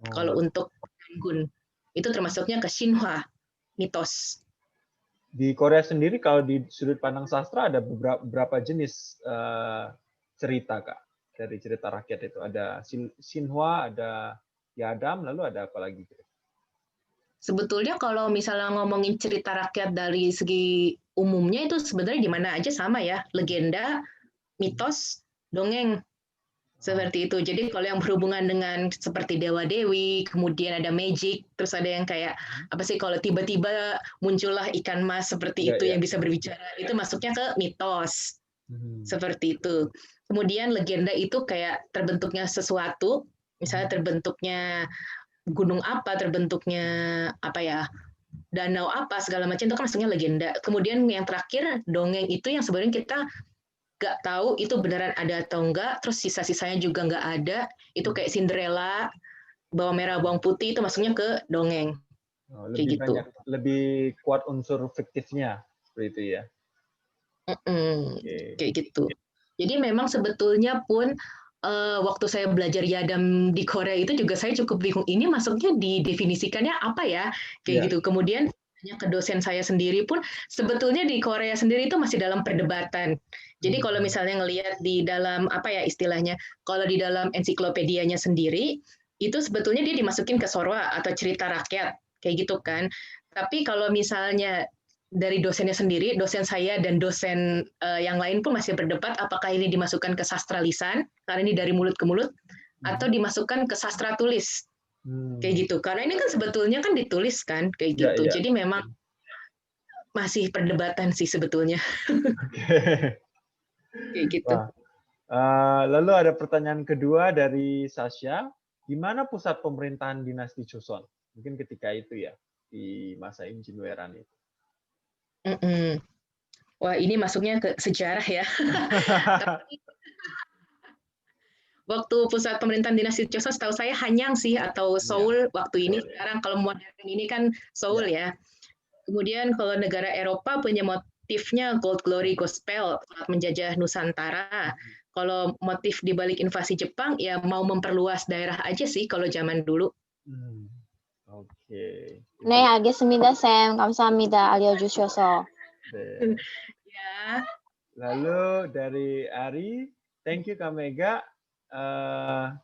Kalau untuk Tangun itu termasuknya ke Shinhwa, mitos. Di Korea sendiri kalau di sudut pandang sastra ada beberapa jenis cerita Kak. Dari cerita rakyat itu ada Shinhwa, ada Yadam, lalu ada apa lagi? Sebetulnya kalau misalnya ngomongin cerita rakyat dari segi umumnya itu sebenarnya di mana aja sama ya, legenda, mitos, dongeng. Seperti itu. Jadi kalau yang berhubungan dengan seperti dewa-dewi, kemudian ada magic, terus ada yang kayak kalau tiba-tiba muncullah ikan mas seperti itu yang bisa berbicara, itu masuknya ke mitos. Seperti itu. Kemudian legenda itu kayak terbentuknya sesuatu, misalnya terbentuknya gunung apa, terbentuknya danau apa, segala macam itu kan maksudnya legenda. Kemudian yang terakhir dongeng itu yang sebenarnya kita nggak tahu itu beneran ada atau enggak, terus sisa-sisanya juga nggak ada, itu kayak Cinderella, bawang merah bawang putih, itu masuknya ke dongeng. Lebih gitu. Banyak, lebih kuat unsur fiktifnya seperti itu ya. Kayak gitu. Jadi memang sebetulnya pun waktu saya belajar Yadam di Korea itu juga saya cukup bingung, ini masuknya didefinisikannya apa ya, kayak gitu. Kemudian ke dosen saya sendiri pun sebetulnya di Korea sendiri itu masih dalam perdebatan. Jadi kalau misalnya ngelihat di dalam istilahnya, kalau di dalam ensiklopedianya sendiri itu sebetulnya dia dimasukin ke sorwa atau cerita rakyat kayak gitu kan. Tapi kalau misalnya dari dosennya sendiri, dosen saya dan dosen yang lain pun masih berdebat apakah ini dimasukkan ke sastra lisan karena ini dari mulut ke mulut atau dimasukkan ke sastra tulis. Kayak gitu. Karena ini kan sebetulnya kan ditulis kan kayak gitu. Jadi memang masih perdebatan sih sebetulnya. Kayak gitu. Lalu ada pertanyaan kedua dari Sasha, di mana pusat pemerintahan dinasti Joseon? Mungkin ketika itu ya, di masa Imjin Weran itu. Wah, ini masuknya ke sejarah ya. Waktu pusat pemerintahan dinasti Joseon setahu saya Hanyang sih atau Seoul waktu ini. Sekarang kalau modern ini kan Seoul ya. Kemudian kalau negara Eropa punya motifnya Gold Glory Gospel saat menjajah Nusantara. Kalau motif di balik invasi Jepang ya mau memperluas daerah aja sih kalau zaman dulu. 네, 알겠습니다, 쌤. 감사합니다. 알려주셔서. Ya, Lalu dari Ari, thank you Kak Mega.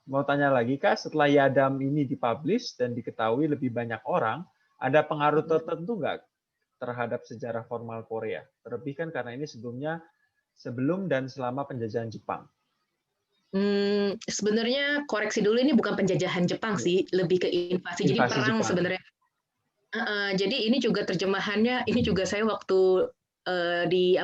Mau tanya lagi Kak, setelah Yadam ini dipublish dan diketahui lebih banyak orang, ada pengaruh tertentu nggak terhadap sejarah formal Korea? Terlebih kan karena ini sebelum dan selama penjajahan Jepang. Sebenarnya koreksi dulu, ini bukan penjajahan Jepang sih, lebih ke invasi. Jadi Invasi perang Jepang. sebenarnya. Jadi ini juga terjemahannya, ini juga saya waktu di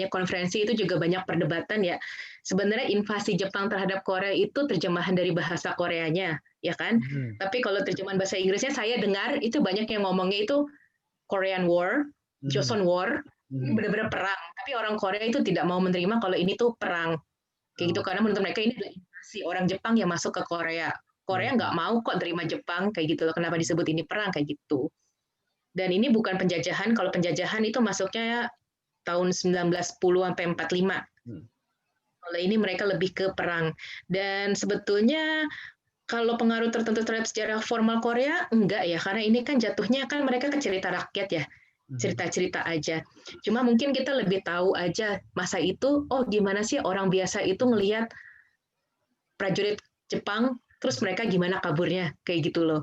konferensi itu juga banyak perdebatan ya. Sebenarnya invasi Jepang terhadap Korea itu terjemahan dari bahasa Koreanya, ya kan? Tapi kalau terjemahan bahasa Inggrisnya saya dengar itu banyak yang ngomongnya itu Korean War, Joseon War, ini benar-benar perang. Tapi orang Korea itu tidak mau menerima kalau ini tuh perang. Kayak gitu, karena menurut mereka ini adalah invasi orang Jepang yang masuk ke Korea. Korea nggak mau kok terima Jepang, kayak gitu loh. Kenapa disebut ini perang, kayak gitu. Dan ini bukan penjajahan, kalau penjajahan itu masuknya tahun 1910 sampai 45. Kalau ini mereka lebih ke perang. Dan sebetulnya kalau pengaruh tertentu terhadap sejarah formal Korea, enggak ya, karena ini kan jatuhnya kan mereka ke cerita rakyat ya, cerita-cerita aja. Cuma mungkin kita lebih tahu aja masa itu, oh gimana sih orang biasa itu ngelihat prajurit Jepang, terus mereka gimana kaburnya, kayak gitu loh.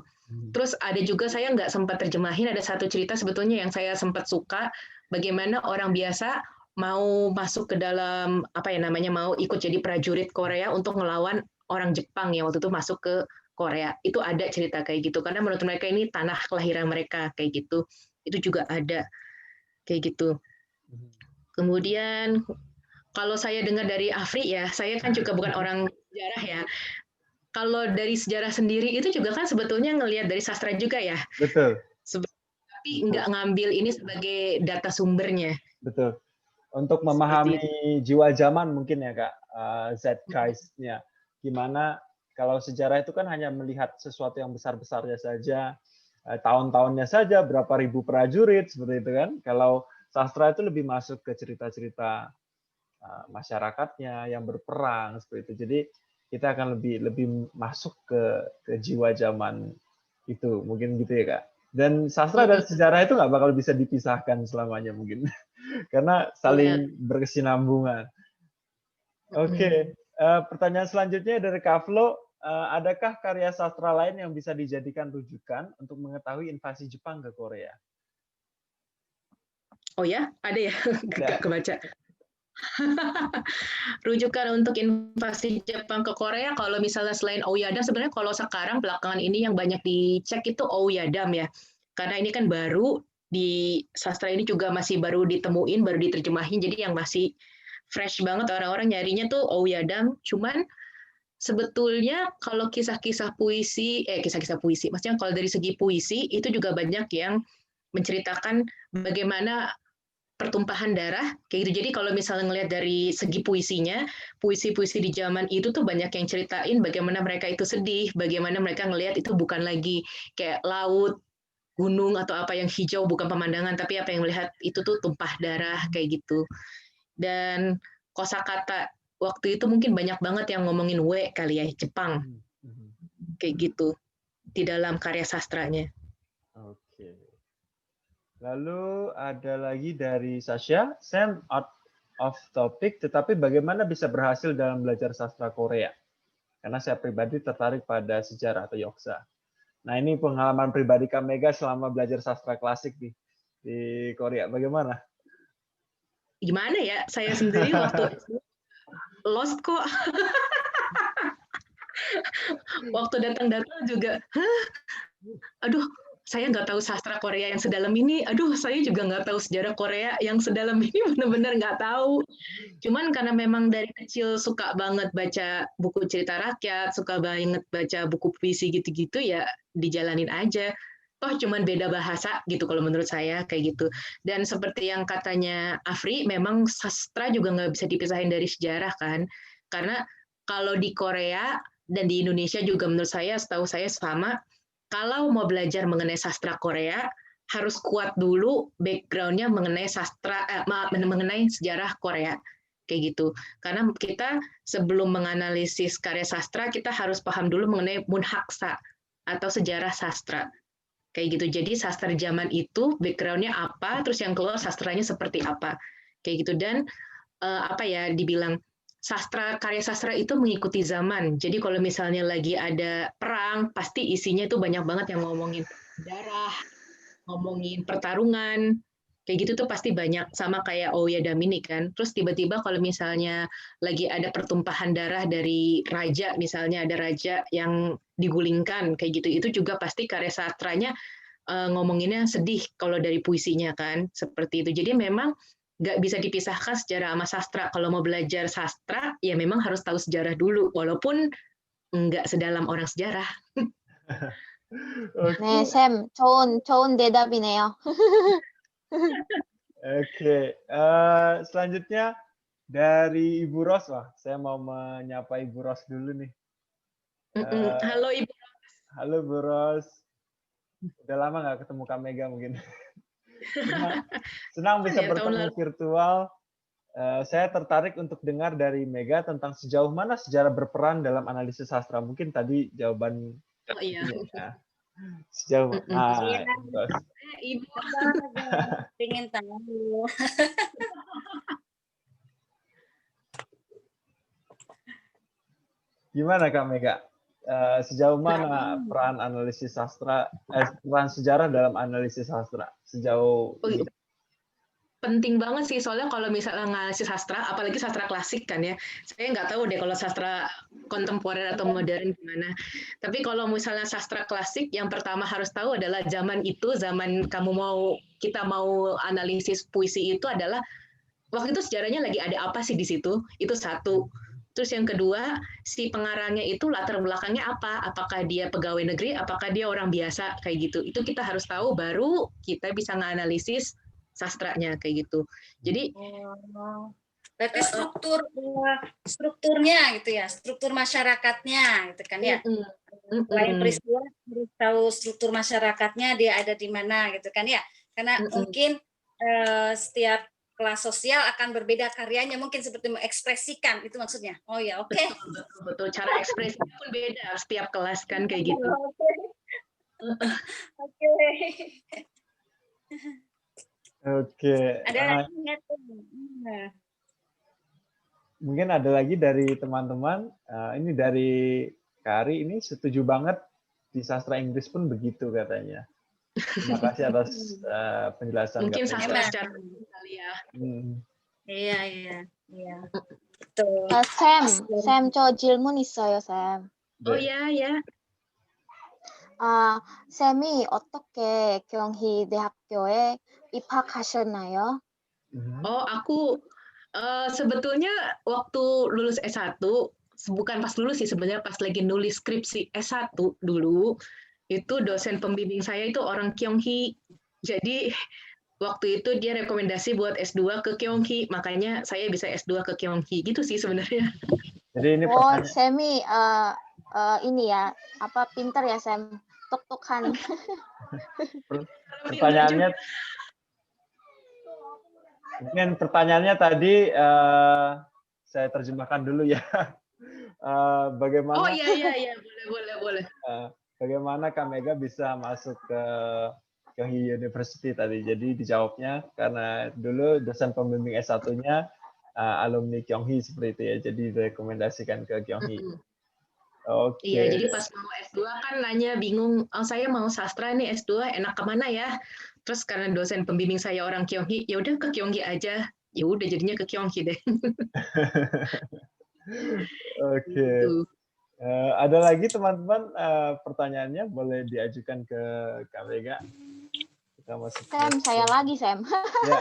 Terus ada juga, saya nggak sempat terjemahin, ada satu cerita sebetulnya yang saya sempat suka, bagaimana orang biasa mau masuk ke dalam, mau ikut jadi prajurit Korea untuk ngelawan orang Jepang yang waktu itu masuk ke Korea. Itu ada cerita kayak gitu, karena menurut mereka ini tanah kelahiran mereka, kayak gitu. Itu juga ada, kayak gitu. Kemudian, kalau saya dengar dari Afri ya, saya kan juga bukan orang sejarah ya. Kalau dari sejarah sendiri itu juga kan sebetulnya ngelihat dari sastra juga ya. Betul. Tapi nggak ngambil ini sebagai data sumbernya. Betul. Untuk memahami jiwa zaman mungkin ya Kak, zeitgeist-nya. Gimana kalau sejarah itu kan hanya melihat sesuatu yang besar-besarnya saja, tahun-tahunnya saja, berapa ribu prajurit, seperti itu kan. Kalau sastra itu lebih masuk ke cerita-cerita masyarakatnya yang berperang, seperti itu. Jadi kita akan lebih masuk ke jiwa zaman itu, mungkin gitu ya Kak. Dan sastra dan sejarah itu nggak bakal bisa dipisahkan selamanya mungkin, karena saling berkesinambungan. Oke, pertanyaan selanjutnya dari Kak Flo, adakah karya sastra lain yang bisa dijadikan rujukan untuk mengetahui invasi Jepang ke Korea? Oh ya, ada ya, nggak kebaca. Rujukan untuk invasi Jepang ke Korea, kalau misalnya selain Ouyadam, sebenarnya kalau sekarang belakangan ini yang banyak dicek itu Ouyadam ya, karena ini kan baru di sastra ini juga masih baru ditemuin, baru diterjemahin, jadi yang masih fresh banget orang-orang nyarinya tuh Ouyadam. Cuman sebetulnya kalau kisah-kisah puisi, maksudnya kalau dari segi puisi itu juga banyak yang menceritakan bagaimana pertumpahan darah, kayak gitu. Jadi kalau misalnya ngelihat dari segi puisinya, puisi-puisi di zaman itu tuh banyak yang ceritain bagaimana mereka itu sedih, bagaimana mereka ngelihat itu bukan lagi kayak laut, gunung atau apa yang hijau, bukan pemandangan, tapi apa yang melihat itu tuh tumpah darah, kayak gitu. Dan kosakata waktu itu mungkin banyak banget yang ngomongin we kali ya, Jepang, kayak gitu di dalam karya sastranya. Oke. Lalu ada lagi dari Sasha, same out of topic, tetapi bagaimana bisa berhasil dalam belajar sastra Korea? Karena saya pribadi tertarik pada sejarah atau yoksa. Nah ini pengalaman pribadi Kak Mega selama belajar sastra klasik di Korea, bagaimana? Gimana ya, saya sendiri waktu lost kok. Waktu datang-datang juga, aduh, saya nggak tahu sastra Korea yang sedalam ini. Aduh, saya juga nggak tahu sejarah Korea yang sedalam ini, benar-benar nggak tahu. Cuman karena memang dari kecil suka banget baca buku cerita rakyat, suka banget baca buku puisi gitu-gitu, ya dijalanin aja. Toh cuman beda bahasa gitu kalau menurut saya, kayak gitu. Dan seperti yang katanya Afri, memang sastra juga nggak bisa dipisahin dari sejarah kan. Karena kalau di Korea dan di Indonesia juga menurut saya, setahu saya sama, kalau mau belajar mengenai sastra Korea, harus kuat dulu background-nya mengenai mengenai sejarah Korea, kayak gitu. Karena kita sebelum menganalisis karya sastra, kita harus paham dulu mengenai munhaksa atau sejarah sastra, kayak gitu. Jadi sastra zaman itu background-nya apa, terus yang keluar sastranya seperti apa, kayak gitu. Dan dibilang karya sastra itu mengikuti zaman. Jadi kalau misalnya lagi ada perang, pasti isinya itu banyak banget yang ngomongin darah, ngomongin pertarungan, kayak gitu tuh pasti banyak, sama kayak Oya Damini kan. Terus tiba-tiba kalau misalnya lagi ada pertumpahan darah dari raja, misalnya ada raja yang digulingkan kayak gitu, itu juga pasti karya sastranya ngomonginnya sedih kalau dari puisinya kan, seperti itu. Jadi memang nggak bisa dipisahkan sejarah sama sastra. Kalau mau belajar sastra, ya memang harus tahu sejarah dulu, walaupun nggak sedalam orang sejarah. 네, 쌤, 좋은 대답이네요. Oke, selanjutnya dari Ibu Ros. Wah, saya mau menyapa Ibu Ros dulu nih. Halo Ibu. Halo Bu Ros. Udah lama nggak ketemu Kak Mega mungkin. Senang bisa bertemu virtual. Saya tertarik untuk dengar dari Mega tentang sejauh mana sejarah berperan dalam analisis sastra. Mungkin tadi jawaban iya. Sejauh Ibu pengen tahu. Gimana Kak Mega? Sejauh mana peran analisis sastra, peran sejarah dalam analisis sastra? Sejauh ini? Penting banget sih, soalnya kalau misalnya analisis sastra, apalagi sastra klasik kan ya, saya nggak tahu deh kalau sastra kontemporer atau modern gimana. Tapi kalau misalnya sastra klasik, yang pertama harus tahu adalah zaman itu, zaman kita mau analisis puisi itu adalah waktu itu sejarahnya lagi ada apa sih di situ, itu satu. Terus yang kedua, si pengarangnya itu latar belakangnya apa? Apakah dia pegawai negeri, apakah dia orang biasa, kayak gitu. Itu kita harus tahu, baru kita bisa nganalisis sastranya kayak gitu. Jadi berarti strukturnya gitu ya, struktur masyarakatnya gitu kan ya. Selain peristiwa harus tahu struktur masyarakatnya, dia ada di mana gitu kan ya. Karena mungkin setiap kelas sosial akan berbeda karyanya, mungkin seperti mengekspresikan, itu maksudnya. Oh ya, oke. Betul, cara ekspresinya pun beda setiap kelas kan kayak gitu. Oke. Ada mungkin ada lagi dari teman-teman. Ini dari Kari, ini setuju banget di sastra Inggris pun begitu katanya. Terima kasih atas penjelasan. Mungkin sastra secara kali ya. Iya. Betul. 쌤, 저 질문 있어요, 쌤. Oh ya. 쌤이 어떻게 경희 대학교에 입학하셨나요? Oh, aku sebetulnya waktu lulus S1, bukan pas lulus sih sebenarnya, pas lagi nulis skripsi S1 dulu, itu dosen pembimbing saya itu orang Kyonghee. Jadi waktu itu dia rekomendasi buat S2 ke Kyonghee, makanya saya bisa S2 ke Kyonghee. Gitu sih sebenarnya. Jadi ini 쌤이 ini ya, pinter ya, Sam. Tuk-tukan. Pertanyaannya tadi saya terjemahkan dulu ya. Bagaimana? Oh iya, boleh. Bagaimana Kak Mega bisa masuk ke Kyonghee University tadi? Jadi dijawabnya karena dulu dosen pembimbing S1-nya alumni Kyonghee seperti itu ya. Jadi direkomendasikan ke Kyonghee. Oke. Iya, jadi pas mau S2 kan nanya bingung, saya mau sastra nih S2 enak kemana ya? Terus karena dosen pembimbing saya orang Kyonghee, ya udah ke Kyonghee aja. Ya udah jadinya ke Kyonghee deh. Oke. Ada lagi teman-teman pertanyaannya boleh diajukan ke Kak Mega. Kita masuk. Sam, saya lagi Sam. Ya.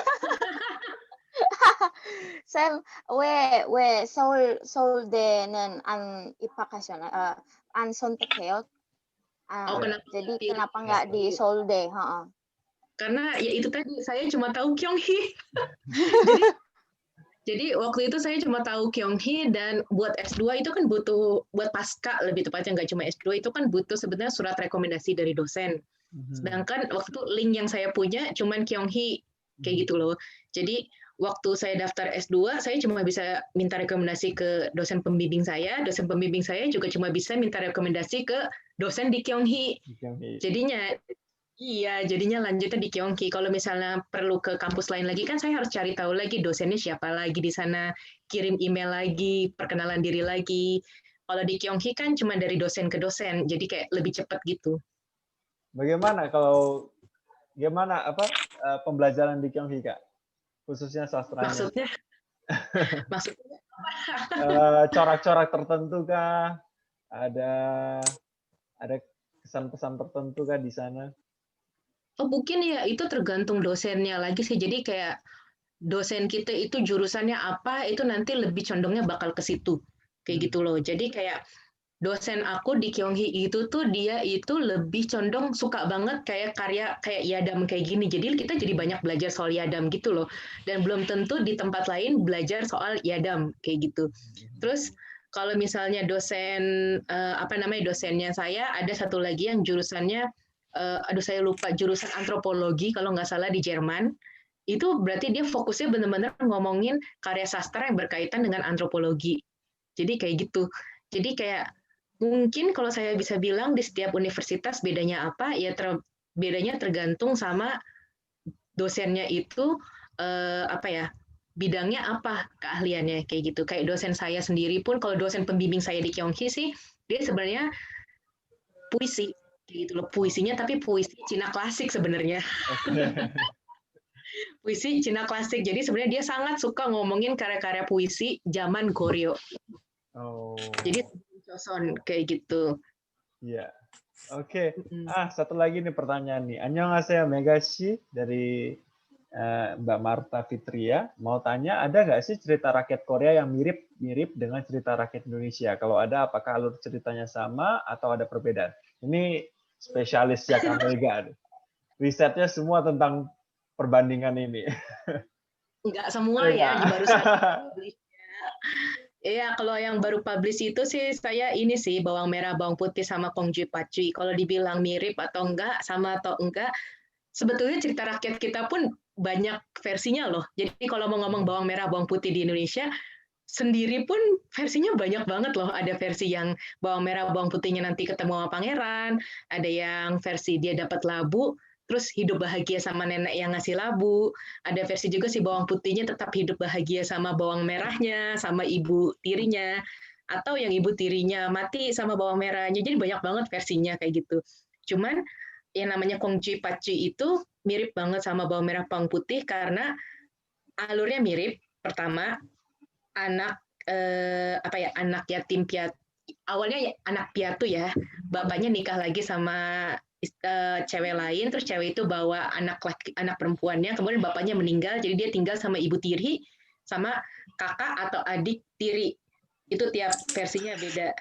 쌤, 왜 서울대는 안 입학하셨나요? 안 선택해요? jadi kenapa nggak di Seoul대? Karena ya itu tadi, saya cuma tahu Kyonghee. Jadi waktu itu saya cuma tahu Kyonghee, dan buat S2 itu kan butuh, buat pasca lebih tepatnya, nggak cuma S2, itu kan butuh sebenarnya surat rekomendasi dari dosen. Sedangkan waktu itu link yang saya punya cuma Kyonghee, kayak gitu loh. Jadi waktu saya daftar S2, saya cuma bisa minta rekomendasi ke dosen pembimbing saya juga cuma bisa minta rekomendasi ke dosen di Kyonghee. Jadinya Iya, jadinya lanjutnya di Kyongki. Kalau misalnya perlu ke kampus lain lagi, kan saya harus cari tahu lagi dosennya siapa lagi di sana, kirim email lagi, perkenalan diri lagi. Kalau di Kyongki kan cuma dari dosen ke dosen, jadi kayak lebih cepat gitu. Bagaimana pembelajaran di Kyonghi, Kak? Khususnya sastranya. Maksudnya Corak-corak tertentu kah? Ada kesan-pesan tertentu kah di sana? Oh, mungkin ya itu tergantung dosennya lagi sih. Jadi kayak dosen kita itu jurusannya apa, itu nanti lebih condongnya bakal ke situ. Kayak gitu loh. Jadi kayak dosen aku di Kyonghi itu tuh dia itu lebih condong suka banget kayak karya kayak Yadam kayak gini. Jadi kita jadi banyak belajar soal Yadam gitu loh. Dan belum tentu di tempat lain belajar soal Yadam kayak gitu. Terus kalau misalnya dosen dosennya saya ada satu lagi yang jurusannya saya lupa jurusan antropologi kalau nggak salah di Jerman. Itu berarti dia fokusnya benar-benar ngomongin karya sastra yang berkaitan dengan antropologi. Jadi kayak gitu. Jadi kayak mungkin kalau saya bisa bilang di setiap universitas bedanya apa, ya bedanya tergantung sama dosennya itu bidangnya apa keahliannya kayak gitu. Kayak dosen saya sendiri pun, kalau dosen pembimbing saya di Kyonghi sih, dia sebenarnya puisi gitu loh, puisinya tapi puisi Cina klasik sebenarnya. Puisi Cina klasik. Jadi sebenarnya dia sangat suka ngomongin karya-karya puisi zaman Goryeo. Jadi Joseon kayak gitu. Iya. Oke. Satu lagi nih pertanyaan nih. Annyeonghaseyo Megashi dari Mbak Marta Fitria. Mau tanya, ada nggak sih cerita rakyat Korea yang mirip dengan cerita rakyat Indonesia? Kalau ada, apakah alur ceritanya sama atau ada perbedaan? Ini spesialis ya Kak Mega. Risetnya semua tentang perbandingan ini. Enggak semua ya, baru saja publish. Iya, kalau yang baru publish itu sih saya ini sih bawang merah, bawang putih sama Kongju Pacui. Kalau dibilang mirip atau enggak, sama atau enggak, sebetulnya cerita rakyat kita pun banyak versinya loh. Jadi kalau mau ngomong bawang merah, bawang putih di Indonesia, sendiri pun versinya banyak banget loh. Ada versi yang bawang merah, bawang putihnya nanti ketemu sama pangeran, ada yang versi dia dapat labu, terus hidup bahagia sama nenek yang ngasih labu. Ada versi juga si bawang putihnya tetap hidup bahagia sama bawang merahnya, sama ibu tirinya. Atau yang ibu tirinya mati sama bawang merahnya. Jadi banyak banget versinya kayak gitu. Cuman yang namanya Kongji Paci itu mirip banget sama bawang merah, bawang putih karena alurnya mirip. Pertama, anak anak yatim piatu. Awalnya ya, anak piatu ya. Bapaknya nikah lagi sama cewek lain, terus cewek itu bawa anak perempuannya, kemudian bapaknya meninggal, jadi dia tinggal sama ibu tiri, sama kakak atau adik tiri. Itu tiap versinya beda.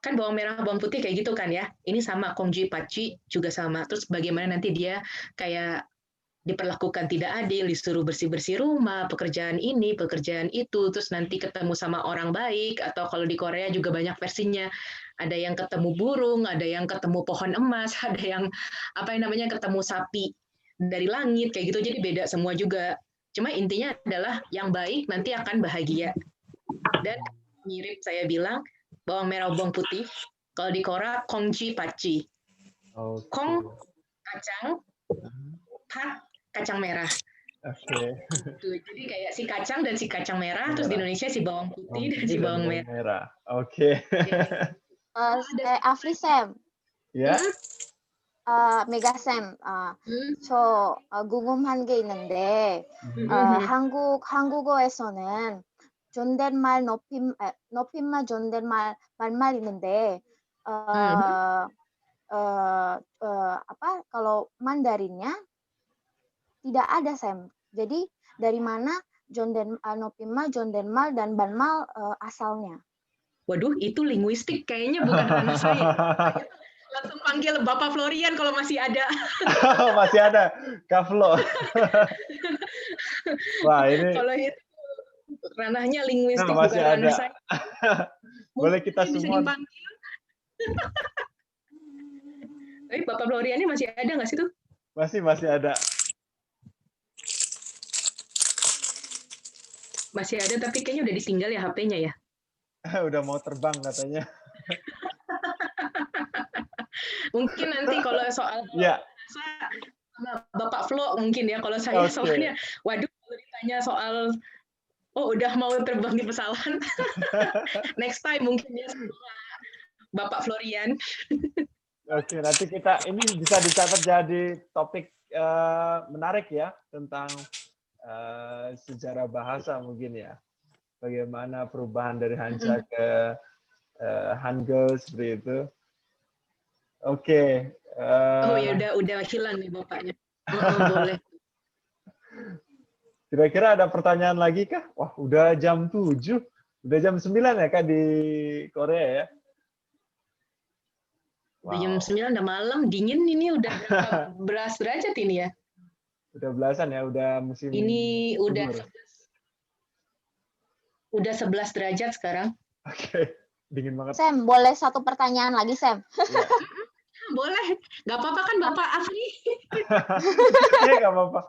Kan bawang merah, bawang putih kayak gitu kan ya. Ini sama, Kongji Paci juga sama. Terus bagaimana nanti dia kayak diperlakukan tidak adil, disuruh bersih-bersih rumah, pekerjaan ini, pekerjaan itu, terus nanti ketemu sama orang baik, atau kalau di Korea juga banyak versinya. Ada yang ketemu burung, ada yang ketemu pohon emas, ada yang ketemu sapi dari langit kayak gitu. Jadi beda semua juga. Cuma intinya adalah yang baik nanti akan bahagia. Dan mirip saya bilang bawang merah bawang putih. Kalau di Korea Kongji Paci. Kong kacang, pat kacang merah. Jadi kayak si kacang dan si kacang merah, terus di Indonesia si bawang putih dan si bawang merah. Afri Sam. Ya. 메가쌤, 저 궁금한 게 있는데 한국어에서는 존댓말, 높임말, 존댓말, 반말 있는데 kalau Mandarinnya tidak ada, Sam. Jadi dari mana 높임말, 존댓말, dan banmal asalnya? Waduh, itu linguistik kayaknya bukan ranah saya. Langsung panggil Bapak Florian kalau masih ada. Masih ada, Kak Flo. Wah, ini kalau itu ranahnya linguistik masih bukan ada. ranah saya. Boleh kita semua. Tapi Bapak Florian ini masih ada nggak sih tuh? Masih ada. Masih ada, tapi kayaknya udah ditinggal ya HP-nya ya. Udah mau terbang katanya. Mungkin nanti kalau soal biasa sama Bapak Flo mungkin ya. Kalau saya soalnya, waduh, kalau ditanya soal udah mau terbang di pesawat. Next time mungkin ya sama Bapak Florian. Oke, nanti kita ini bisa dicatat jadi topik menarik ya tentang sejarah bahasa mungkin ya. Bagaimana perubahan dari Hancha ke Hangul seperti itu. Oke. Ya udah hilang nih bapaknya. Boleh. Kira-kira ada pertanyaan lagi kah? Wah, udah jam 7. Udah jam 9 ya Kak di Korea ya? Udah jam 9, udah malam, dingin ini udah berapa belas derajat ini ya? Udah belasan ya, udah musim ini subur. Udah 11 derajat sekarang. Oke, dingin banget. Sam, boleh satu pertanyaan lagi, Sam? Ya. Boleh, nggak apa-apa kan Bapak Afri? Iya, nggak apa-apa.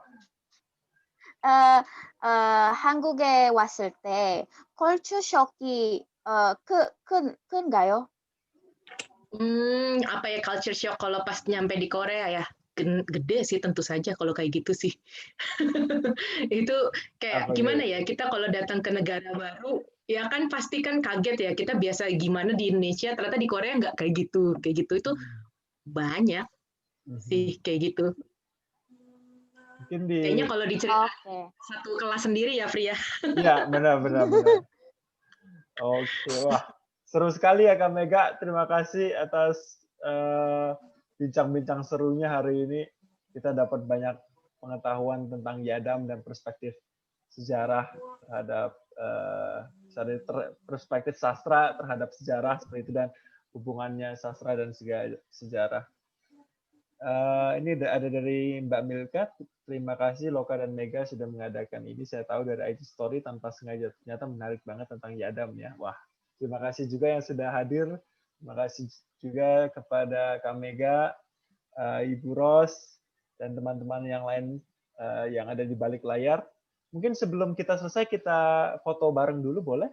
한국에 왔을 때 컬처 쇼크가 큰가요? Apa ya culture shock kalau pas nyampe di Korea ya? Gede sih tentu saja kalau kayak gitu sih. Itu kayak gimana ya, kita kalau datang ke negara baru ya kan pasti kan kaget ya, kita biasa gimana di Indonesia ternyata di Korea nggak kayak gitu itu banyak sih kayak gitu. Kayaknya kalau diceritain satu kelas sendiri ya Fri ya. Iya, benar. Oke, wah seru sekali ya Kak Mega. Terima kasih atas bincang-bincang serunya hari ini. Kita dapat banyak pengetahuan tentang Yadam dan perspektif sejarah terhadap perspektif sastra terhadap sejarah seperti itu dan hubungannya sastra dan sejarah. Ini ada dari Mbak Milka. Terima kasih Loka dan Mega sudah mengadakan ini. Saya tahu dari IT Story tanpa sengaja. Ternyata menarik banget tentang Yadam ya. Wah, terima kasih juga yang sudah hadir. Terima kasih juga kepada Kak Mega, Ibu Ros, dan teman-teman yang lain yang ada di balik layar. Mungkin sebelum kita selesai, kita foto bareng dulu, boleh?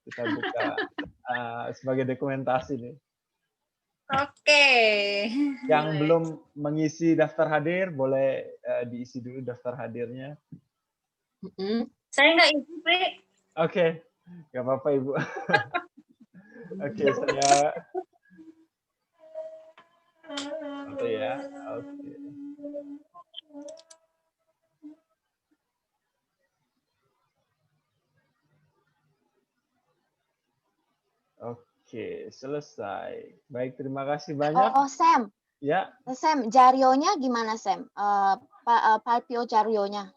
Kita buka sebagai dokumentasi nih. Oke. Yang belum mengisi daftar hadir, boleh diisi dulu daftar hadirnya. Saya nggak isi, Pri. Oke, nggak apa-apa Ibu. Oke, saya foto ya. Oke. Oke, selesai. Baik, terima kasih banyak. Oh, Sam. Ya. Sam, jarionya gimana, Sam? Palpio jarionya.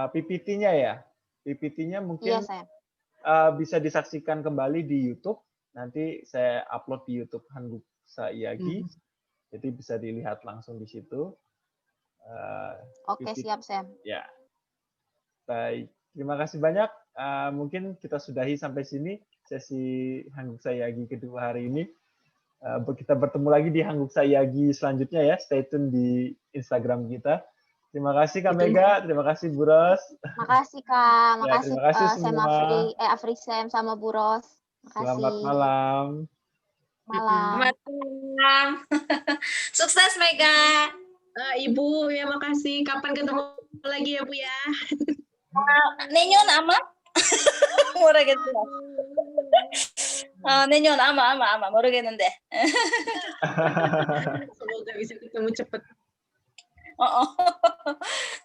PPT-nya ya. PPT-nya mungkin bisa disaksikan kembali di YouTube. Nanti saya upload di YouTube Hanguksa Iyagi. Jadi bisa dilihat langsung di situ. Oke, siap, Sam. Ya. Baik, terima kasih banyak. Mungkin kita sudahi sampai sini sesi Hanguksa Iyagi kedua hari ini. Kita bertemu lagi di Hanguksa Iyagi selanjutnya ya. Stay tune di Instagram kita. Terima kasih Kak Mega, terima kasih Bu Ros. Makasih Kak, makasih, terima kasih Sam Afri Sam sama Bu Ros. Makasih. Selamat malam. Selamat malam. Sukses Mega. Ibu ya makasih. Kapan ketemu lagi ya Bu ya? Nenyon ama. 모르겠어. 내년 아마 모르겠는데. Semoga bisa ketemu cepat.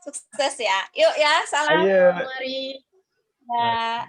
Sukses ya. Yuk ya, salam. Ayo. Mari. Ya.